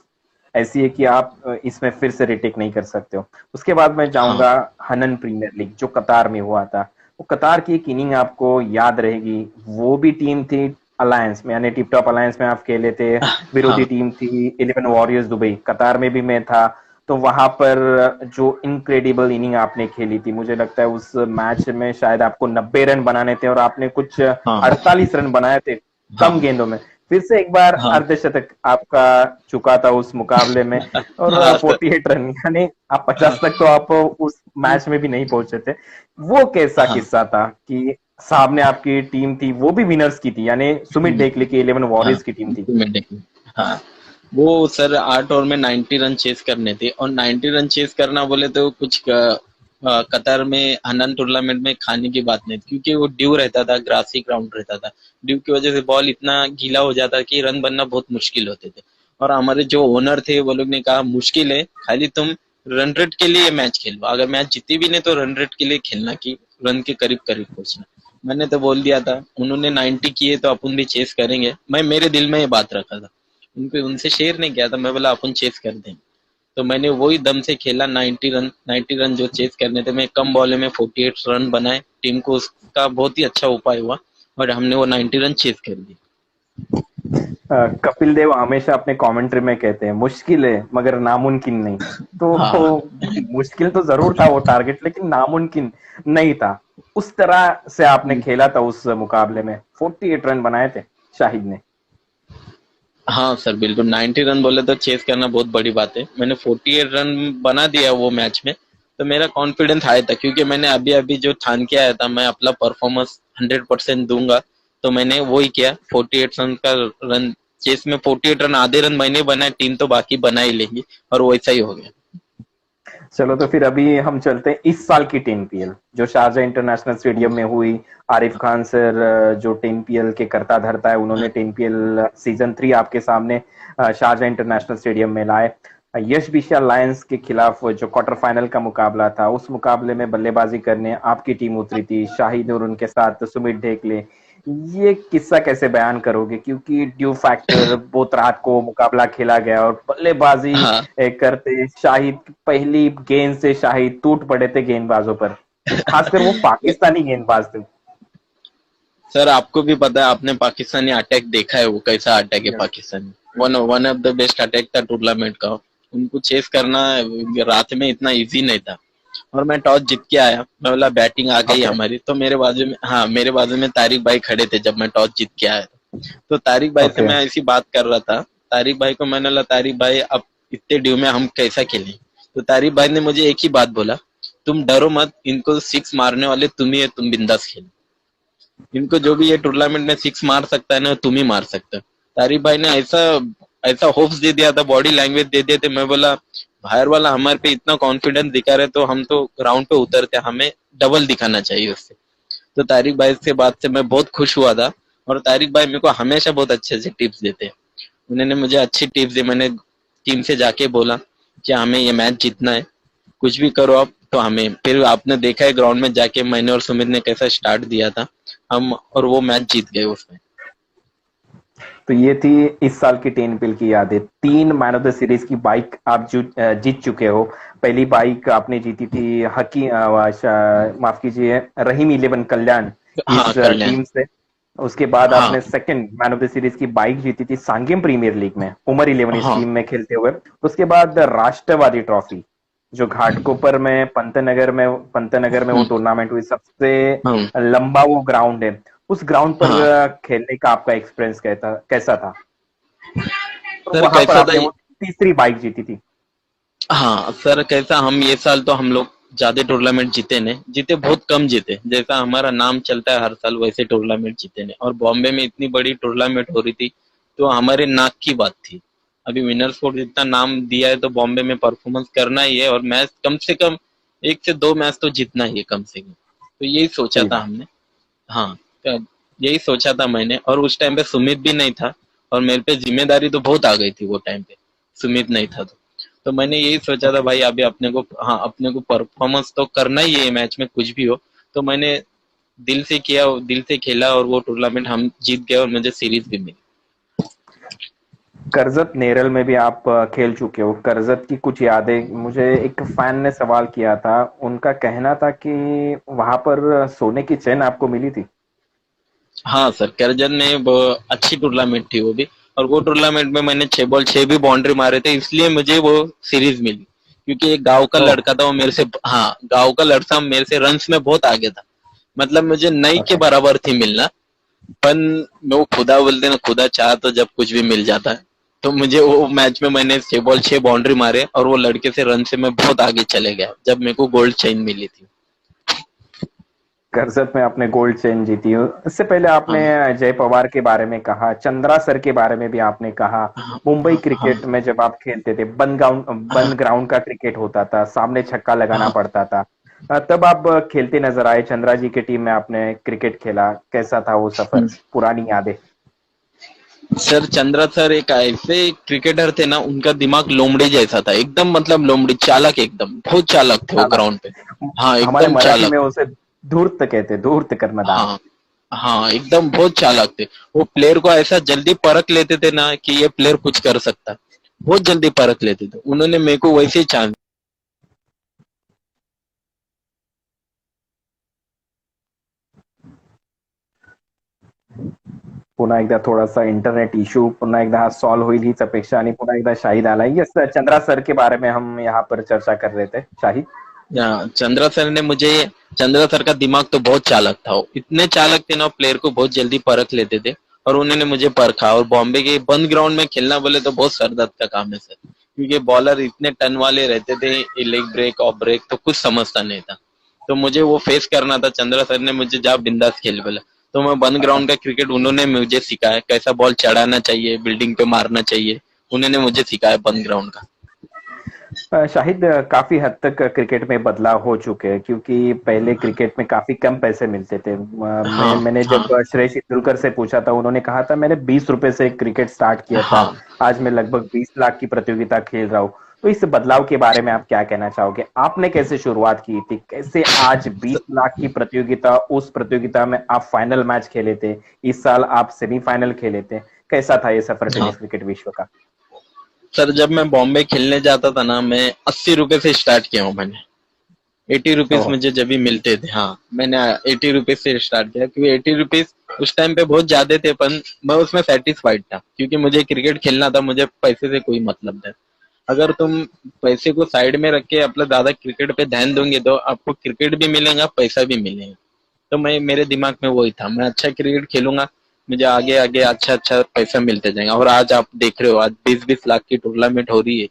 ऐसी है कि आप इसमें फिर से रिटेक नहीं कर सकते हो। उसके बाद मैं हाँ जाऊंगा हनन प्रीमियर लीग जो कतार में हुआ था। वो कतार की एक इनिंग आपको याद रहेगी। वो भी टीम थी अलायंस में, यानी टिप टॉप अलायंस में आप खेले थे। विरोधी हाँ टीम थी 11 वॉरियर्स दुबई, कतार में भी मैं था। तो वहां पर जो इनक्रेडिबल इनिंग आपने खेली थी, मुझे लगता है उस मैच में शायद आपको 90 रन बनाने थे और आपने कुछ हाँ 48 रन बनाए थे कम हाँ गेंदों में। फिर से एक बार हाँ अर्धशतक आपका चुका था उस मुकाबले में, और हाँ सर। 48 रन, यानी आप 50 तक तो आप उस मैच में भी नहीं पहुंचे थे। वो कैसा हाँ किस्सा था कि सामने आपकी टीम थी, वो भी विनर्स की थी, यानी सुमित टेकले की 11 हाँ वॉरियर्स की टीम थी। हाँ, वो सर 8 ओवर में 90 रन चेस करने थे, और 90 रन चेस करना बोले तो कुछ कतर में हनन टूर्नामेंट में खाने की बात नहीं थी, क्योंकि वो ड्यू रहता था, ग्रासी ग्राउंड रहता था। ड्यू की वजह से बॉल इतना गीला हो जाता कि रन बनना बहुत मुश्किल होते थे। और हमारे जो ओनर थे वो लोग ने कहा मुश्किल है, खाली तुम रन रेट के लिए मैच खेलो, अगर मैच जीती भी नहीं तो रन रेट के लिए खेलना, कि रन के करीब करीब पहुंचना। मैंने तो बोल दिया था, उन्होंने 90 किए तो अपन भी चेस करेंगे, मैं मेरे दिल में ये बात रखा था। उनको उनसे शेयर नहीं किया था, मैं बोला अपन चेस कर देंगे। तो मैंने वही दम से खेला, 90 रन जो चेस करने थे, मैं कम बॉल में 48 रन बनाए, टीम को उसका बहुत ही अच्छा उपाय हुआ, और हमने वो 90 रन चेस कर दिए। कपिल देव हमेशा अपने कमेंट्री में कहते हैं मुश्किल है मगर नामुमकिन नहीं। हाँ तो मुश्किल तो जरूर था वो टारगेट, लेकिन नामुमकिन नहीं था। उस तरह से आपने खेला था उस मुकाबले में, 48 रन बनाए थे शाहिद ने। हाँ सर, बिल्कुल 90 रन बोले तो चेस करना बहुत बड़ी बात है। मैंने 48 रन बना दिया वो मैच में, तो मेरा कॉन्फिडेंस हाई था, क्योंकि मैंने अभी अभी जो ठान के आया था मैं अपना परफॉर्मेंस 100% दूंगा। तो मैंने वही किया, 48 रन का रन चेस में 48 रन, आधे रन मैंने बनाए, टीम तो बाकी बना ही लेंगी, और वैसा ही हो गया। चलो तो फिर अभी हम चलते हैं इस साल की 10 PL जो शारजा इंटरनेशनल स्टेडियम में हुई। आरिफ खान सर जो 10 PL के करता धरता है, उन्होंने 10 PL सीजन 3 आपके सामने शारजा इंटरनेशनल स्टेडियम में लाए। यश बिशिया लायंस के खिलाफ जो क्वार्टर फाइनल का मुकाबला था, उस मुकाबले में बल्लेबाजी करने आपकी टीम उतरी थी, शाहिद और उनके साथ सुमित ढेकले। ये किस्सा कैसे बयान करोगे, क्योंकि ड्यू फैक्टर बहुत रात को मुकाबला खेला गया और बल्लेबाजी हाँ करते शाहिद, पहली गेंद से शाहिद टूट पड़े थे गेंदबाजों पर, खासकर वो पाकिस्तानी गेंदबाज थे। सर, आपको भी पता है, आपने पाकिस्तानी अटैक देखा है, वो कैसा अटैक है Yes. Pakistani. One one of the best attack था टूर्नामेंट का। उनको चेस करना रात में इतना इजी नहीं था। और मैं टॉस जीत के आया, मैं बोला बैटिंग आ गई ओके। हमारी, तो मेरे बाजू में, हाँ मेरे बाजू में तारिक भाई खड़े थे जब मैं टॉस जीत के आया था। तो तारिक भाई से ओके। मैं ऐसी बात कर रहा था, तारिक भाई को मैंने बोला तारिक भाई अब इतने ड्यू में हम कैसा खेलें। तो तारिक भाई ने मुझे एक ही बात बोला, तुम डरो मत, इनको 6 मारने वाले तुम ही है, तुम बिंदास खेलो। इनको जो भी ये टूर्नामेंट में 6 मार सकता है ना, तुम ही मार सकते हो। तारिक भाई ने ऐसा ऐसा होप्स दे दिया था, बॉडी लैंग्वेज दे दिए थे। मैं बोला बाहर वाला हमारे पे इतना कॉन्फिडेंस दिखा रहे, तो हम तो ग्राउंड पे उतरते, हमें डबल दिखाना चाहिए उससे। तो तारिक भाई से बात से मैं बहुत खुश हुआ था, और तारिक भाई मेरे को हमेशा बहुत अच्छे से टिप्स देते हैं। उन्होंने मुझे अच्छी टिप्स दी। मैंने टीम से जाके बोला कि हमें ये मैच जीतना है, कुछ भी करो आप तो हमें। फिर आपने देखा है ग्राउंड में जाके मैंने और सुमित ने कैसा स्टार्ट दिया था हम, और वो मैच जीत गए उसमें। तो ये थी इस साल की टेनपिल की यादें। 3 मैन ऑफ द सीरीज की बाइक आप जीत चुके हो। पहली बाइक आपने जीती थी माफ कीजिए, रहीम 11 कल्याण हाँ इस कल्याण। टीम से। उसके बाद हाँ आपने second man of the series की बाइक जीती थी सांगेम प्रीमियर लीग में, उमर 11 इस हाँ टीम में खेलते हुए। उसके बाद राष्ट्रवादी ट्रॉफी, जो घाटकोपर में पंतनगर में वो हम्म, टूर्नामेंट हुई, सबसे हाँ लंबा वो ग्राउंड है। उस ग्राउंड पर हाँ। खेलने का आपका एक्सपीरियंस कैसा कैसा था? और सर वहां पर कैसा था आपने वो तीसरी बाइक जीती थी। हाँ सर कैसा, हम ये साल तो हम लोग ज्यादा टूर्नामेंट जीते ने, जीते बहुत कम जीते। जैसा हमारा नाम चलता है हर साल वैसे टूर्नामेंट जीते ने। और बॉम्बे में इतनी बड़ी टूर्नामेंट हो रही थी तो हमारे नाक की बात थी। अभी विनर स्पोर्ट इतना नाम दिया है तो बॉम्बे में परफॉर्मेंस करना ही है, और मैच कम से कम 1 से 2 मैच तो जीतना ही है कम से कम। तो यही सोचा सही था बात। हमने। हाँ, तो यही सोचा था मैंने। और उस टाइम पे सुमित भी नहीं था, और मेरे पे जिम्मेदारी तो बहुत आ गई थी वो टाइम पे, सुमित नहीं था तो मैंने यही सोचा था भाई अभी अपने को, हाँ अपने को परफॉर्मेंस तो करना ही है मैच में कुछ भी हो। तो मैंने दिल से किया, दिल से खेला, और वो टूर्नामेंट हम जीत गए और मुझे सीरीज भी मिली। करजत नेरल में भी आप खेल चुके हो। करजत की कुछ यादें, मुझे एक फैन ने सवाल किया था, उनका कहना था कि वहां पर सोने की चेन आपको मिली थी। हाँ सर, करजन में वो अच्छी टूर्नामेंट थी वो भी। और वो टूर्नामेंट में मैंने 6 बॉल 6 भी बाउंड्री मारे थे, इसलिए मुझे वो सीरीज मिली। क्योंकि एक गांव का ओह। लड़का था वो मेरे से, हाँ गांव का लड़का मेरे से रन्स में बहुत आगे था। मतलब मुझे नई के ओके। बराबर थी मिलना। पन वो खुदा बोलते ना, खुदा चाह तो जब कुछ भी मिल जाता है। तो मुझे वो मैच में मैंने 6 बॉल 6 बाउंड्री मारे, और वो लड़के से रन से मैं बहुत आगे चले गया जब मेरे को गोल्ड चेन मिली थी। करजत में आपने गोल्ड चेन जीती हो। इससे पहले आपने हाँ जय पवार के बारे में कहा, चंद्रा सर के बारे में भी आपने कहा। हाँ मुंबई हाँ क्रिकेट में जब आप खेलते थे, हाँ बंद ग्राउंड का क्रिकेट होता था, सामने छक्का लगाना हाँ पड़ता था। तब आप खेलते नजर आए, चंद्रा जी की टीम में आपने क्रिकेट खेला। कैसा था वो सफर, हाँ। पुरानी यादें? सर चंद्रा सर एक ऐसे क्रिकेटर थे ना, उनका दिमाग लोमड़ी जैसा था एकदम। मतलब लोमड़ी, चालाक, एकदम बहुत चालाक थे वो चालाक। ग्राउंड पे। हाँ हमारे एकदम मराठी चालाक। में उसे धूर्त कहते, धूर्त कर्णधार। हाँ हाँ, एकदम बहुत चालाक थे। वो प्लेयर को ऐसा जल्दी परख लेते थे ना कि ये प्लेयर कुछ कर सकता है, बहुत जल्दी परख लेते थे। उन्होंने मेरे को वैसे ही चांस। पुन्हा एकदा थोडासा इंटरनेट इश्यू, पुन्हा एकदा हा सॉल्व होईल हीच अपेक्षा, आणि पुन्हा एकदा शाहिद आलाय। यस, चंद्रा सर के बारे में हम यहाँ पर चर्चा कर रहे थे, शाहिद। चंद्रा सर ने मुझे, चंद्रा सर का दिमाग तो बहुत चालाक था। वो इतने चालाक थे ना, प्लेयर को बहुत जल्दी परख लेते थे। और उन्होंने मुझे परखा। और बॉम्बे के बंद ग्राउंड में खेलना बोले तो बहुत सर दर्द का काम है सर, क्योंकि बॉलर इतने टन वाले रहते थे, लेग ब्रेक ऑफ ब्रेक तो कुछ समझता नहीं था। तो मुझे वो फेस करना था। चंद्रा सर ने मुझे जा बिंदास खेल बोला। तो मैं बंद ग्राउंड का क्रिकेट उन्होंने मुझे सिखाया, कैसा बॉल चढ़ाना चाहिए, बिल्डिंग पे मारना चाहिए, उन्होंने मुझे सिखाया बंद ग्राउंड का। शाहिद, काफी हद तक क्रिकेट में बदलाव हो चुके हैं, क्योंकि पहले क्रिकेट में काफी कम पैसे मिलते थे। हाँ मैंने हाँ जब श्रेयस तेंदुलकर से पूछा था, उन्होंने कहा था मैंने 20 रुपए से क्रिकेट स्टार्ट किया था, हाँ। आज मैं लगभग 20 लाख की प्रतियोगिता खेल रहा हूँ। तो इस बदलाव के बारे में आप क्या कहना चाहोगे? आपने कैसे शुरुआत की थी, कैसे आज 20 लाख की प्रतियोगिता, उस प्रतियोगिता में आप फाइनल मैच खेले थे, इस साल आप सेमीफाइनल खेले थे, कैसा था ये सफर हाँ टेनिस क्रिकेट विश्व का? सर, जब मैं बॉम्बे खेलने जाता था ना, मैं 80 रुपए से स्टार्ट किया हूँ मैंने। 80 रुपीज ओह। मुझे जब भी मिलते थे, हाँ मैंने 80 रुपीज से स्टार्ट किया। क्योंकि 80 रुपीज उस टाइम पे बहुत ज्यादा थे, पर मैं उसमें सेटिस्फाइड था, क्योंकि मुझे क्रिकेट खेलना था, मुझे पैसे से कोई मतलब नहीं। अगर तुम पैसे को साइड में रख के अपना ज्यादा क्रिकेट पे ध्यान दोगे तो आपको क्रिकेट भी मिलेगा, पैसा भी मिलेगा। तो मैं, मेरे दिमाग में वही था, मैं अच्छा क्रिकेट खेलूंगा, मुझे आगे आगे अच्छा अच्छा पैसा मिलते जाएगा। और आज आप देख रहे हो, आज 20-20 लाख की टूर्नामेंट हो रही है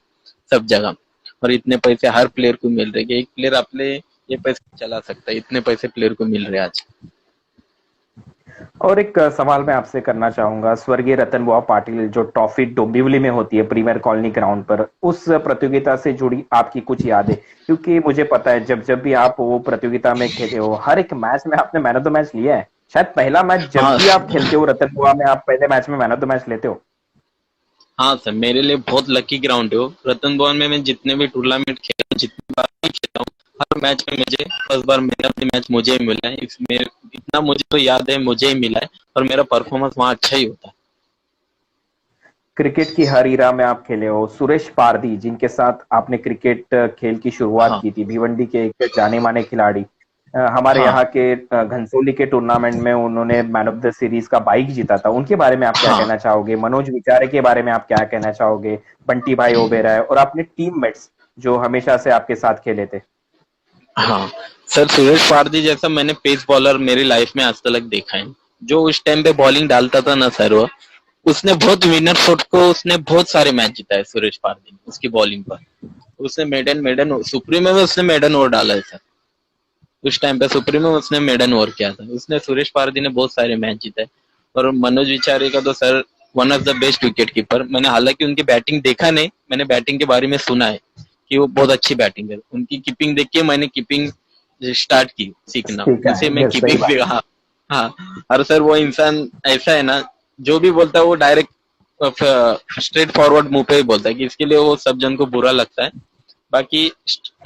सब जगह। और इतने पैसे हर प्लेयर को मिल रहे हैं। एक प्लेयर अपने ये पैसे चला सकता है, इतने पैसे प्लेयर को मिल रहे हैं आज। और एक सवाल मैं आपसे करना चाहूंगा, स्वर्गीय रतन बुआ पाटिल जो ट्रॉफी डोंबिवली में होती है प्रीमियर कॉलोनी ग्राउंड पर, उस प्रतियोगिता से जुड़ी आपकी कुछ यादें? क्योंकि मुझे पता है जब जब भी आप वो प्रतियोगिता में खेले हो, हर एक मैच में आपने मैन ऑफ द मैच लिया है। शायद पहला मैच जब हाँ भी आप खेलते हो रतन बुआ में, आप पहले मैच में मैन ऑफ द मैच लेते हो। हाँ सर, मेरे लिए बहुत लकी ग्राउंड है वो। रतन भवन में मैं जितने भी टूर्नामेंट खेला हूँ, जितनी बार भी खेला हूँ, हर मैच में मुझे first bar man of the match मुझे ही मिला है। इसमें इतना मुझे तो याद है, मुझे ही मिला है और मेरा परफॉर्मेंस वहाँ अच्छा ही होता है। क्रिकेट की हर इरा में आप खेले हो। सुरेश पारदी जिनके साथ आपने क्रिकेट खेल की शुरुआत हाँ की थी, भिवंडी के एक जाने माने खिलाड़ी, हमारे हाँ यहाँ के घनसोली के टूर्नामेंट में उन्होंने मैन ऑफ द सीरीज का बाइक जीता था। उनके बारे में आप क्या हाँ कहना चाहोगे? मनोज विचारे के बारे में आप क्या कहना चाहोगे? बंटी भाई ओबेरॉय और अपने टीममेट्स जो हमेशा से आपके साथ खेले थे। हाँ सर, सुरेश पारदी जैसा मैंने पेस बॉलर मेरी लाइफ में आज तक देखा है। जो उस टाइम पे बॉलिंग डालता था ना सर, वो उसने बहुत विनर शॉट को उसने बहुत सारे मैच जीता है सुरेश पारदी ने उसकी बॉलिंग पर। उसने मेडन सुप्रीम में उसने मेडन ओवर डाला है सर। उस टाइम पे सुप्रीम में उसने मेडन ओवर किया था। उसने सुरेश पारदी ने बहुत सारे मैच जीते। और मनोज विचारे का तो sir one of the best wicket keeper. मैंने हालांकि उनकी बैटिंग देखा नहीं, मैंने बैटिंग के बारे में सुना है कि वो बहुत अच्छी बैटिंग है। उनकी कीपिंग देख के मैंने कीपिंग स्टार्ट की सीखना, ठीक है, उनसे मैं ये सही कीपिंग बात भी। है। हाँ हाँ। और सर वो इंसान ऐसा है ना, जो भी बोलता है वो डायरेक्ट स्ट्रेट फॉरवर्ड मुंह पे ही बोलता है कि इसके लिए वो सब जन को बुरा लगता है। बाकी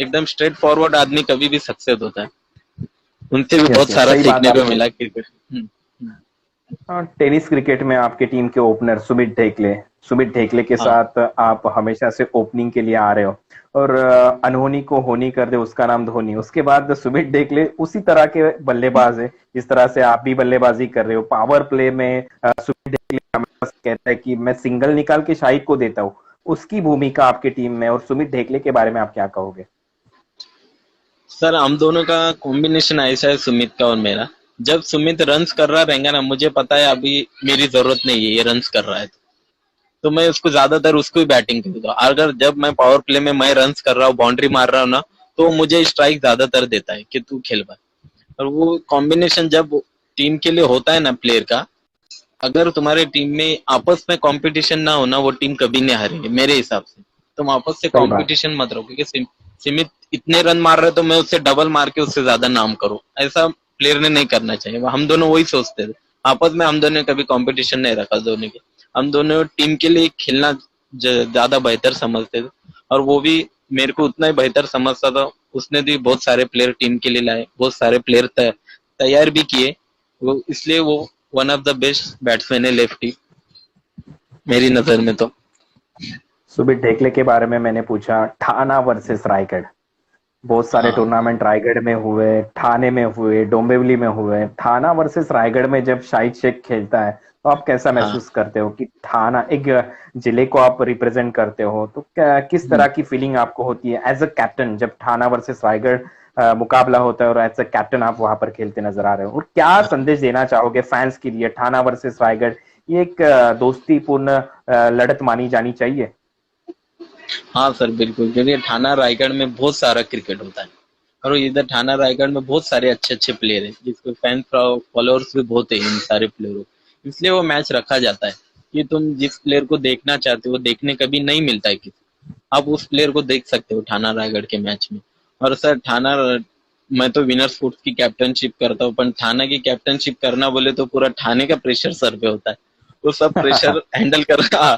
एकदम स्ट्रेट फॉरवर्ड आदमी कभी भी सक्सेस होता है। उनसे भी यस बहुत यस, सारा सही बात सीखने को आपने। मिला क्रिकेट। हाँ, टेनिस क्रिकेट में आपके टीम के ओपनर सुमित ढेकले के हाँ साथ आप हमेशा से ओपनिंग के लिए आ रहे हो। और अनहोनी को होनी कर दे उसका नाम धोनी। उसके बाद सुमित ढेकले उसी तरह के बल्लेबाज है जिस तरह से आप भी बल्लेबाजी कर रहे हो। पावर प्ले में सुमित ढेकले हमेशा से कहता है कि मैं सिंगल निकाल के शाहिद को देता हूँ। उसकी भूमिका आपकी टीम में, और सुमित ढेकले के बारे में आप क्या कहोगे? सर, हम दोनों का कॉम्बिनेशन ऐसा है, सुमित का और मेरा। जब सुमित रन्स कर रहा रहेगा ना, मुझे पता है अभी मेरी जरूरत नहीं है, ये रन्स कर रहा है तो मैं उसको ज्यादातर उसको ही बैटिंग करूंगा। अगर जब मैं पावर प्ले में मैं रन्स कर रहा हूँ, बाउंड्री मार रहा हूँ ना, तो मुझे स्ट्राइक ज्यादातर देता है कि तू खेल भाई। और वो कॉम्बिनेशन जब टीम के लिए होता है ना प्लेयर का, अगर तुम्हारे टीम में आपस में कंपटीशन ना हो ना, वो टीम कभी नहीं हारेगी मेरे हिसाब से। तुम आपस से सही बात। कंपटीशन मत रखो कि सीमित इतने रन मार रहे तो मैं उससे डबल मार के उससे ज्यादा नाम करूं। ऐसा प्लेयर ने नहीं करना चाहिए। हम दोनों वही सोचते थे आपस में। हम दोनों ने कभी कंपटीशन नहीं रखा दोनों के। हम दोनों टीम के लिए खेलना ज्यादा बेहतर समझते थे। और वो भी मेरे को उतना ही बेहतर समझता था। उसने भी बहुत सारे प्लेयर टीम के लिए लाए, बहुत सारे प्लेयर तैयार भी किए। वो इसलिए वो one of the best batsman है, लेफ्टी, मेरी नजर में तो। सुमित ढेकले के बारे में मैंने पूछा, ठाना वर्सेस रायगढ़। बहुत सारे हाँ टूर्नामेंट रायगढ़ में हुए, ठाणे में हुए, डोंबिवली में हुए। ठाना वर्सेस रायगढ़ में जब शाहिद शेख खेलता है तो आप कैसा हाँ। महसूस करते हो कि ठाना एक जिले को आप रिप्रेजेंट करते हो? तो किस तरह की फीलिंग आपको होती है एज अ कैप्टन जब ठाना वर्सेस रायगढ़ मुकाबला होता है और एज अ कैप्टन आप वहां पर खेलते नजर आ रहे हो? और क्या संदेश देना चाहोगे फैंस के लिए? ठाना वर्सेस रायगढ़ ये एक दोस्तीपूर्ण लड़त मानी जानी चाहिए। हाँ सर, बिल्कुल, क्योंकि थाना रायगढ़ में बहुत सारा क्रिकेट होता है। और इधर थाना रायगढ़ में बहुत सारे अच्छे अच्छे प्लेयर हैं, जिसको फैन फॉलोअर्स भी बहुत है इन सारे प्लेयरों। इसलिए वो मैच रखा जाता है कि तुम जिस प्लेयर को देखना चाहते हो वो देखने कभी नहीं मिलता है किसी। आप उस प्लेयर को देख सकते हो थाना रायगढ़ के मैच में। और सर मैं तो विनर स्पोर्ट्स की कैप्टनशिप करता हूँ, पर थाना की कैप्टनशिप करना बोले तो पूरा थाने का प्रेशर सर पे होता है। वो सब प्रेशर हैंडल करना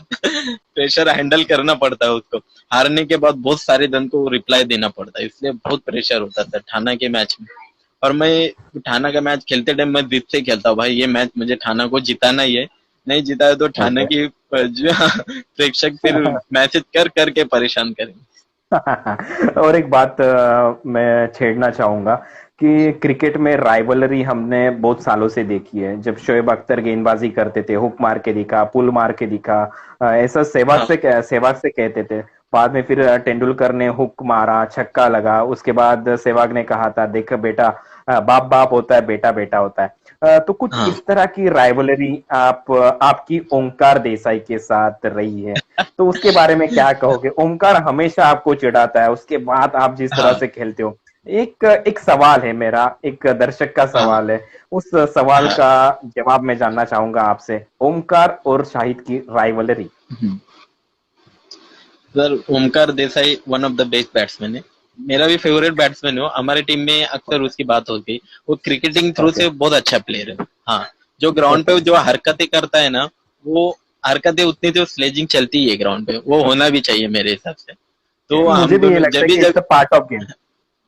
प्रेशर हैंडल करना पड़ता है उसको। हारने के बाद बहुत सारे जन को रिप्लाई देना पड़ता है, इसलिए बहुत प्रेशर होता था ठाना के मैच में। और मैं ठाना का मैच खेलते टाइम मैं जीत से खेलता हूँ भाई, ये मैच मुझे ठाना को जिताना ही है। नहीं जिता है तो ठाना ओके। की प्रेक्षक फिर मैसेज कर करके परेशान करेंगे। और एक बात मैं छेड़ना चाहूंगा कि क्रिकेट में राइवलरी हमने बहुत सालों से देखी है। जब शोएब अख्तर गेंदबाजी करते थे, हुक मार के दिखा, पुल मार के दिखा, ऐसा हाँ सहवाग से कहते थे। बाद में फिर तेंदुलकर ने हुक मारा, छक्का लगा। उसके बाद सहवाग ने कहा था, देख बेटा, बाप बाप होता है, बेटा बेटा होता है। तो कुछ हाँ। इस तरह की राइवलरी आपकी ओंकार देसाई के साथ रही है। तो उसके बारे में क्या कहोगे? ओमकार हमेशा आपको चिढ़ाता है, उसके बाद आप जिस तरह हाँ से खेलते हो। एक एक सवाल है मेरा, एक दर्शक का हाँ सवाल है। उस सवाल हाँ। का जवाब मैं जानना चाहूंगा आपसे। ओमकार और शाहिद की rivalry. Hmm. Sir, Omkar Desai one of the best batsman है। मेरा भी फेवरेट बैट्समैन है वो। हमारे टीम में अक्सर उसकी बात होती है। वो क्रिकेटिंग थ्रू ओके से बहुत अच्छा प्लेयर है। हाँ, जो ग्राउंड ओके। पे जो हरकतें करता है ना, वो हरकतें उतनी तो स्लेजिंग चलती ही है ग्राउंड पे, वो होना भी चाहिए मेरे हिसाब से। तो मुझे हम भी ये दोनों लगता जब है भी कि इट्स जब अ पार्ट ऑफ गेम।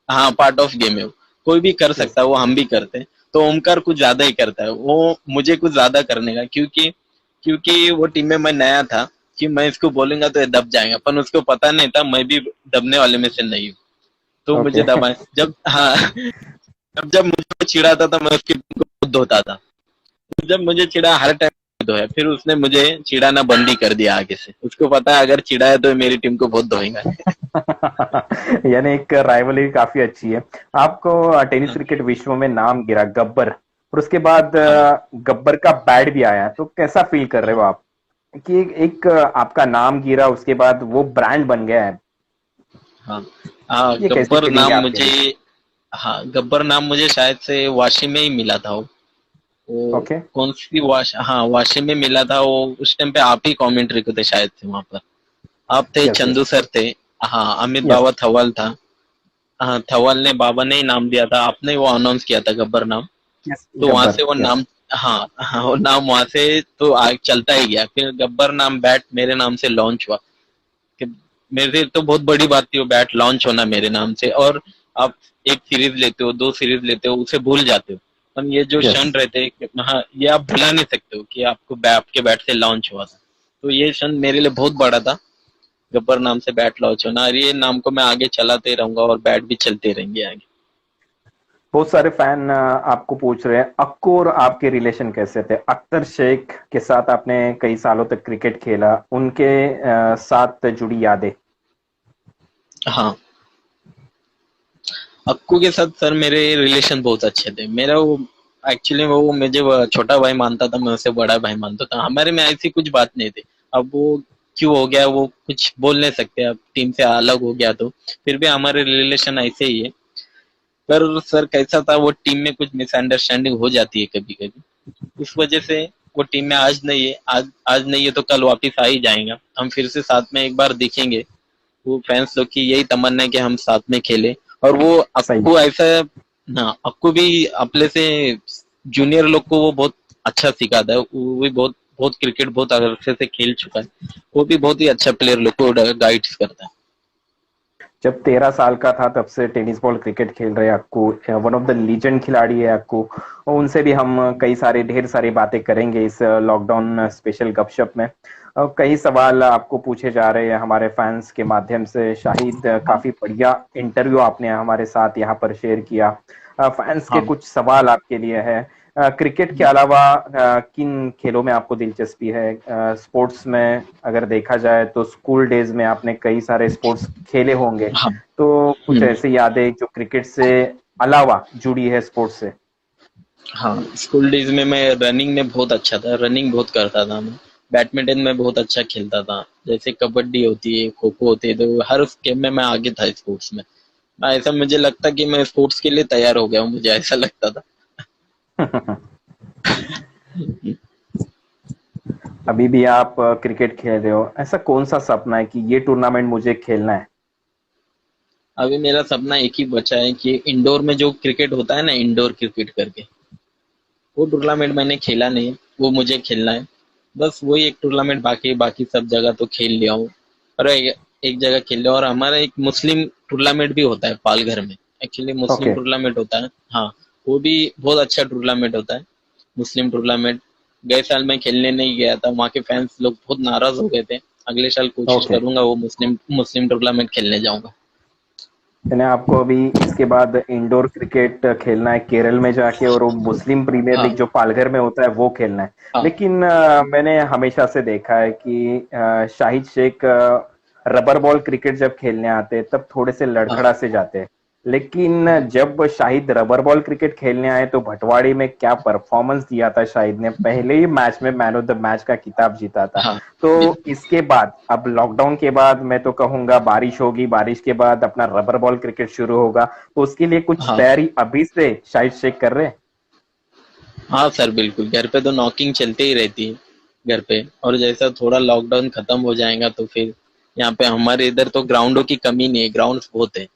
हाँ पार्ट ऑफ गेम है वो, कोई भी कर यस। सकता है वो, हम भी करते हैं। तो ओमकार कुछ ज्यादा ही करता है वो, मुझे कुछ ज्यादा करने का, क्योंकि क्योंकि वो टीम में मैं नया था कि मैं इसको बोलूंगा तो ये दब जाएगा, पर उसको पता नहीं था मैं भी दबने वाले में से नहीं हूँ। तो मुझे ओके। दबाए जब हाँ जब मुझे चिढ़ाता था मैं उसकी टीम को खुद धोता था। जब मुझे चिढ़ा हर टाइम धोया, फिर उसने मुझे चिढ़ाना बंद ही कर दिया आगे से, उसको पता है अगर चिढ़ाया तो ये मेरी टीम को बहुत धोएगा। यानी एक राइवलरी काफी अच्छी है। आपको टेनिस हाँ क्रिकेट विश्व में नाम गिरा गब्बर, और उसके बाद हाँ गब्बर का बैट भी आया, तो कैसा फील कर रहे हो आप कि एक आपका नाम गिरा, उसके बाद वो ब्रांड बन गया है? हाँ हाँ ये कैसी गब्बर फीलिंग नाम है आपके मुझे, लिए? हाँ गब्बर नाम मुझे शायद से वाशी में ही मिला था वो ओके। कौन सी वाश, हाँ वाशी में मिला था वो। उस टाइम पे आप ही कमेंट्री को थे शायद से वहां पर, आप थे, यस चंदू यस सर थे, हाँ अमित यस। बाबा थवल था। हाँ थवल ने, बाबा ने ही नाम दिया था, आपने वो अनाउंस किया था गब्बर नाम। यस तो वहां गब्बर। से वो यस। नाम, हाँ हाँ वो नाम वहां से तो चलता ही गया, फिर गब्बर नाम बैट मेरे नाम से लॉन्च हुआ। कि मेरे लिए तो बहुत बड़ी बात थी वो बैट लॉन्च होना मेरे नाम से। और आप एक सीरीज लेते हो, दो सीरीज लेते हो, उसे भूल जाते हो, पर ये जो यस। क्षण रहते हैं, हाँ ये आप भुला नहीं सकते हो कि आपको आपके बैट से लॉन्च हुआ था। तो ये क्षण मेरे लिए बहुत बड़ा था, गब्बर नाम से बैट लॉन्च होना, और ये नाम को मैं आगे चलाते रहूंगा और बैट भी चलते रहेंगे आगे। बहुत सारे फैन आपको पूछ रहे हैं अक्को और आपके रिलेशन कैसे थे? अख्तर शेख के साथ आपने कई सालों तक क्रिकेट खेला, उनके साथ जुड़ी यादें। हाँ अक्कू के साथ सर मेरे रिलेशन बहुत अच्छे थे। मेरा वो एक्चुअली वो मुझे वो छोटा भाई मानता था, मैं उसे बड़ा भाई मानता था, हमारे में ऐसी कुछ बात नहीं थी। अब वो क्यों हो गया वो कुछ बोल नहीं सकते, अब टीम से अलग हो गया तो फिर भी हमारे रिलेशन ऐसे ही है। पर सर कैसा था, वो टीम में कुछ मिसअंडरस्टैंडिंग हो जाती है कभी कभी, इस वजह से वो टीम में आज नहीं है, आज आज नहीं है तो कल वापिस आ ही जाएगा, हम फिर से साथ में एक बार दिखेंगे। वो फैंस लोग की यही तमन्ना है कि हम साथ में खेले। और वो सही। अक्कू ऐसा, ना अक्कू भी अपने से जूनियर लोग को वो बहुत अच्छा सिखाता है, वो भी बहुत बहुत क्रिकेट बहुत अच्छे से खेल चुका है, वो भी बहुत ही अच्छा प्लेयर लोग को गाइड करता है। जब 13 साल का था तब से टेनिस बॉल क्रिकेट खेल रहे हैं Akku, one of the legend खिलाड़ी है अक्कू। और उनसे भी हम कई सारे ढेर सारी बातें करेंगे इस लॉकडाउन स्पेशल गपशप में। कई सवाल आपको पूछे जा रहे हैं हमारे फैंस के माध्यम से। शाहिद, काफी बढ़िया इंटरव्यू आपने हमारे साथ यहाँ पर शेयर किया। फैंस के हाँ कुछ सवाल आपके लिए है। क्रिकेट के अलावा किन खेलों में आपको दिलचस्पी है? स्पोर्ट्स में अगर देखा जाए तो स्कूल डेज में आपने कई सारे स्पोर्ट्स खेले होंगे, हाँ तो कुछ हम्म, ऐसी यादें जो क्रिकेट से अलावा जुड़ी है स्पोर्ट्स से? हाँ स्कूल डेज में मैं रनिंग में बहुत अच्छा था, रनिंग बहुत करता था मैं। बैडमिंटन में बहुत अच्छा खेलता था, जैसे कबड्डी होती है, खो खो होती है, तो हर उस गेम में मैं आगे था स्पोर्ट्स में। ऐसा मुझे लगता कि मैं स्पोर्ट्स के लिए तैयार हो गया हूँ, मुझे ऐसा लगता था। अभी भी आप क्रिकेट खेल रहे हो, ऐसा कौन सा सपना है कि ये टूर्नामेंट मुझे खेलना है? अभी मेरा सपना एक ही बचा है कि इंडोर में जो क्रिकेट होता है ना, इंडोर क्रिकेट करके, वो टूर्नामेंट मैंने खेला नहीं है, वो मुझे खेलना है। बस वही एक टूर्नामेंट, बाकी बाकी सब जगह तो खेल लिया हूँ, और एक जगह खेल लिया। और हमारा एक मुस्लिम टूर्नामेंट भी होता है पालघर में, एक्चुअली मुस्लिम ओके। टूर्नामेंट होता है। हाँ वो भी बहुत अच्छा टूर्नामेंट होता है, मुस्लिम टूर्नामेंट। गए साल मैं खेलने नहीं गया था, वहाँ के फैंस लोग बहुत नाराज हो गए थे। अगले साल कोशिश ओके। करूंगा वो मुस्लिम मुस्लिम टूर्नामेंट खेलने जाऊंगा। यानी आपको अभी इसके बाद इंडोर क्रिकेट खेलना है केरल में जाके, और वो मुस्लिम प्रीमियर लीग हाँ जो पालघर में होता है वो खेलना है। हाँ लेकिन मैंने हमेशा से देखा है कि Shahid Shaikh rubber ball cricket जब खेलने आते हैं तब थोड़े से हाँ लड़खड़ा से जाते हैं। लेकिन जब शाहिद रबर बॉल क्रिकेट खेलने आए तो भटवाड़ी में क्या परफॉर्मेंस दिया था शाहिद ने, पहले ही मैच में मैन ऑफ द मैच का खिताब जीता था। हाँ तो बिल्कुल। इसके बाद अब लॉकडाउन के बाद मैं तो कहूंगा बारिश होगी, बारिश के बाद अपना रबर बॉल क्रिकेट शुरू होगा, तो उसके लिए कुछ हाँ तैयारी अभी से शाहिद शेख कर रहे हैं? हाँ सर बिल्कुल, घर पे तो नॉकिंग चलती ही रहती है घर पे। और जैसा थोड़ा लॉकडाउन खत्म हो जाएगा तो फिर यहाँ पे हमारे इधर तो ग्राउंडों की कमी नहीं है, ग्राउंड्स बहुत है,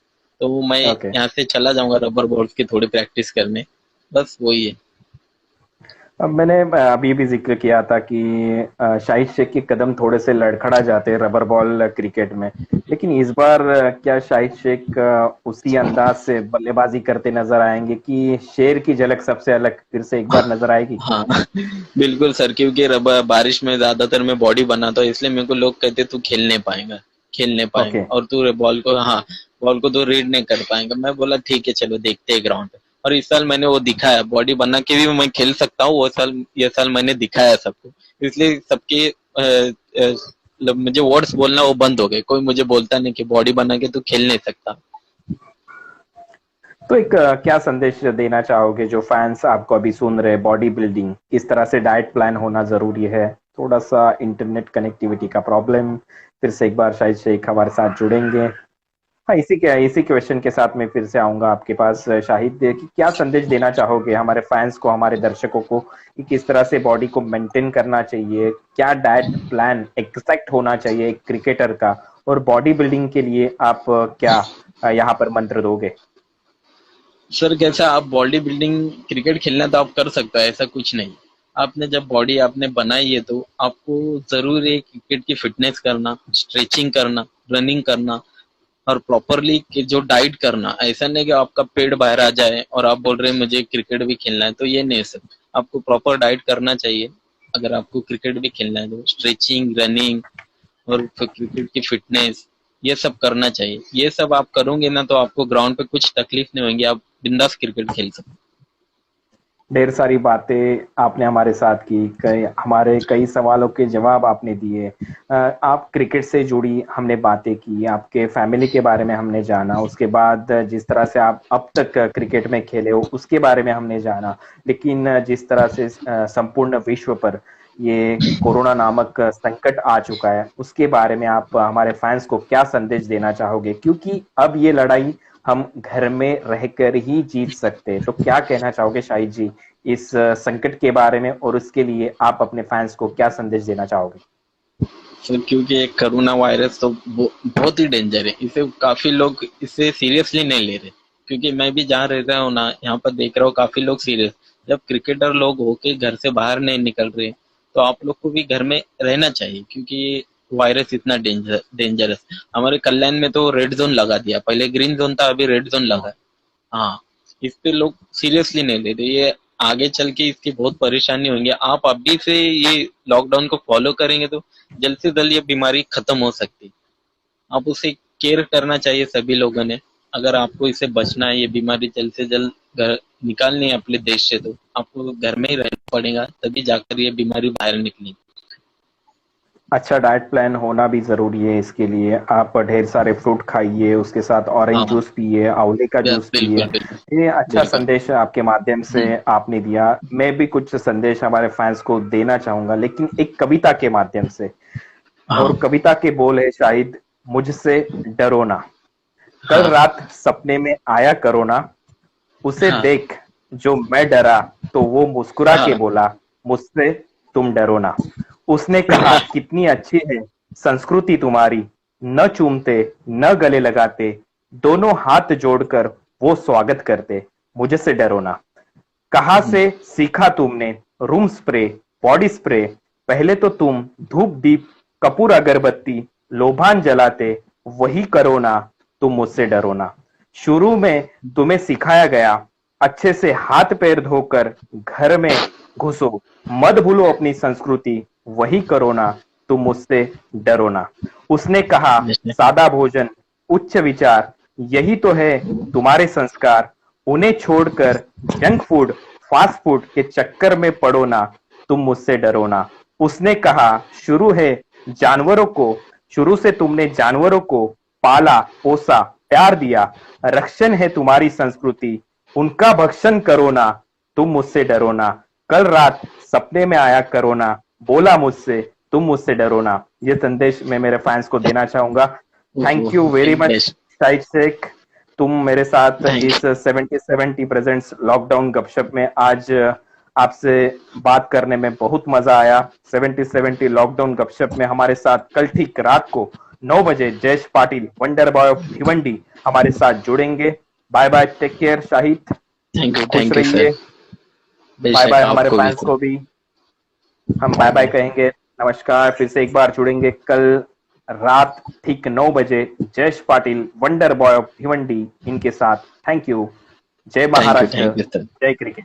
तो मैं ओके। यहाँ से चला जाऊंगा रबर बॉल्स की थोड़ी प्रैक्टिस करने, बस वही है। अब मैंने अभी भी जिक्र किया था कि शाहिद शेख के कदम थोड़े से लड़खड़ा जाते हैं रबर बॉल क्रिकेट में, लेकिन इस बार क्या शाहिद शेख उसी अंदाज से बल्लेबाजी करते नजर आएंगे कि शेर की झलक सबसे अलग फिर से एक बार नजर आएगी? हाँ बिल्कुल सर, क्योंकि बारिश में ज्यादातर मैं बॉडी बनाता हूँ, इसलिए मेरे को लोग कहते तू खेल नहीं पाएगा ओके। और तू बॉल को, हाँ, बॉल को तो रीड नहीं कर पाएगा। मैं बोला ठीक है चलो देखते हैं ग्राउंड पे। और इस साल मैंने वो दिखाया, बॉडी बना के भी मैं खेल सकता हूँ। वो साल, ये साल मैंने दिखाया सबको, इसलिए सबके मतलब मुझे वर्ड्स बोलना वो बंद हो गए। कोई मुझे बोलता नहीं कि बॉडी बना के तू खेल नहीं सकता। तो एक क्या संदेश देना चाहोगे जो फैंस आपको अभी सुन रहे, बॉडी बिल्डिंग किस तरह से डाइट प्लान होना जरूरी है? थोड़ा सा इंटरनेट कनेक्टिविटी का प्रॉब्लम, फिर से एक बार शायद शेख हमारे साथ जुड़ेंगे। हाँ, इसी क्वेश्चन के साथ मैं फिर से आऊंगा आपके पास शाहिद, कि क्या संदेश देना चाहोगे हमारे फैंस को, हमारे दर्शकों को, कि किस तरह से बॉडी को मेंटेन करना चाहिए, क्या डाइट प्लान एग्जैक्ट होना चाहिए एक क्रिकेटर का, और बॉडी बिल्डिंग के लिए आप क्या यहाँ पर मंत्र दोगे? सर कैसा, आप बॉडी बिल्डिंग क्रिकेट खेलना तो आप कर सकते हो, ऐसा कुछ नहीं। आपने जब बॉडी आपने बनाई है तो आपको जरूर है क्रिकेट की फिटनेस करना, स्ट्रेचिंग करना, रनिंग करना और प्रॉपरली जो डाइट करना। ऐसा नहीं कि आपका पेट बाहर आ जाए और आप बोल रहे हैं मुझे क्रिकेट भी खेलना है, तो ये नहीं सर। आपको प्रॉपर डाइट करना चाहिए अगर आपको क्रिकेट भी खेलना है तो। स्ट्रेचिंग, रनिंग और क्रिकेट की फिटनेस, ये सब करना चाहिए। ये सब आप करोगे ना तो आपको ग्राउंड पे कुछ तकलीफ नहीं होगी, आप बिंदास क्रिकेट खेल सकते। ढेर सारी बातें आपने हमारे साथ की, हमारे कई सवालों के जवाब आपने दिए। आप क्रिकेट से जुड़ी हमने बातें की, आपके फैमिली के बारे में हमने जाना, उसके बाद जिस तरह से आप अब तक क्रिकेट में खेले हो उसके बारे में हमने जाना। लेकिन जिस तरह से संपूर्ण विश्व पर ये कोरोना नामक संकट आ चुका है, उसके बारे में आप हमारे फैंस को क्या संदेश देना चाहोगे? क्योंकि अब ये लड़ाई हम घर में रहकर ही जीत सकते हैं। तो क्या कहना चाहोगे शाहिद जी इस संकट के बारे में, और उसके लिए आप अपने फैंस को क्या संदेश देना चाहोगे? सर क्योंकि एक कोरोना वायरस तो बहुत ही डेंजर है, इसे काफी लोग इसे सीरियसली नहीं ले रहे। क्योंकि मैं भी जहाँ रह रहा हूँ ना, यहाँ पर देख रहा हूँ काफी लोग सीरियस। जब क्रिकेटर लोग होके घर से बाहर नहीं निकल रहे, तो आप लोग को भी घर में रहना चाहिए, क्योंकि ये वायरस इतना डेंजरस। हमारे कल्याण में तो रेड जोन लगा दिया, पहले ग्रीन जोन था, अभी रेड जोन लगा है। हाँ, इस पे लोग सीरियसली नहीं ले रहे। ये आगे चल के इसकी बहुत परेशानी होंगी। आप अभी से ये लॉकडाउन को फॉलो करेंगे तो जल्द से जल्द ये बीमारी खत्म हो सकती है। आप उसे केयर करना चाहिए सभी लोगों ने। अगर आपको इससे बचना है, ये बीमारी जल्द से जल्द घर निकालनी है अपने देश से, तो आपको घर में ही रहना पड़ेगा, तभी जाकर ये बीमारी बाहर निकलेगी। अच्छा डाइट प्लान होना भी जरूरी है, इसके लिए आप ढेर सारे फ्रूट खाइए, उसके साथ ऑरेंज हाँ, जूस पिए, आंवले का जूस पिए। बिल्कुल बिल्कुल ये अच्छा बिल्कुल। संदेश आपके माध्यम से हम्म, आपने दिया। मैं भी कुछ संदेश हमारे फैंस को देना चाहूंगा, लेकिन एक कविता के माध्यम से। और हाँ कविता के बोल है शायद, मुझसे डरो ना, कल हाँ रात सपने में आया करो ना, उसे हाँ देख जो मैं डरा, तो वो मुस्कुरा के हाँ बोला, मुझसे तुम डरो ना। उसने कहा, कितनी अच्छी है संस्कृति तुम्हारी, न चूमते न गले लगाते, दोनों हाथ जोड़कर वो स्वागत करते, मुझसे डरो ना। कहाँ से सीखा तुमने रूम स्प्रे, बॉडी स्प्रे? पहले तो तुम धूप दीप कपूर अगरबत्ती लोबान जलाते, वही करो ना, तुम मुझसे डरो ना। शुरू में तुम्हें सिखाया गया, अच्छे से हाथ पैर धोकर घर में घुसो, मत भूलो अपनी संस्कृति, वही करो ना, तुम मुझसे डरो ना। उसने कहा, सादा भोजन उच्च विचार, यही तो है तुम्हारे संस्कार, उन्हें छोड़कर जंक फूड फास्ट फूड के चक्कर में पड़ो ना, तुम मुझसे डरो ना। उसने कहा, जानवरों को शुरू से तुमने जानवरों को पाला पोसा प्यार दिया, रक्षण है तुम्हारी संस्कृति, उनका भक्षण करो ना, तुम मुझसे डरो ना। कल रात सपने में आया करो ना, बोला मुझसे तुम मुझसे डरो ना। ये संदेश मैं मेरे फैंस को देना चाहूंगा। Thank you very much best. Shahid Shaikh, तुम मेरे साथ थैंक इस 70-70 प्रेजेंट्स लॉकडाउन गपशप में आज आपसे बात करने में बहुत मजा आया। 70-70 लॉकडाउन गपशप में हमारे साथ कल ठीक रात को 9 बजे Jayesh Patil wonder boy of Bhiwandi हमारे साथ जुड़ेंगे। Bye bye, take care Shahid, खुश यू सर। रहिए। बेशक बाय बाय हमारे आपको भी फैंस सर। को भी हम बाय बाय कहेंगे। नमस्कार, फिर से एक बार जुड़ेंगे कल रात ठीक 9 बजे Jayesh Patil wonder boy of Bhiwandi इनके साथ। Thank you. जय महाराष्ट्र, थैंक यू सर। जय क्रिकेट।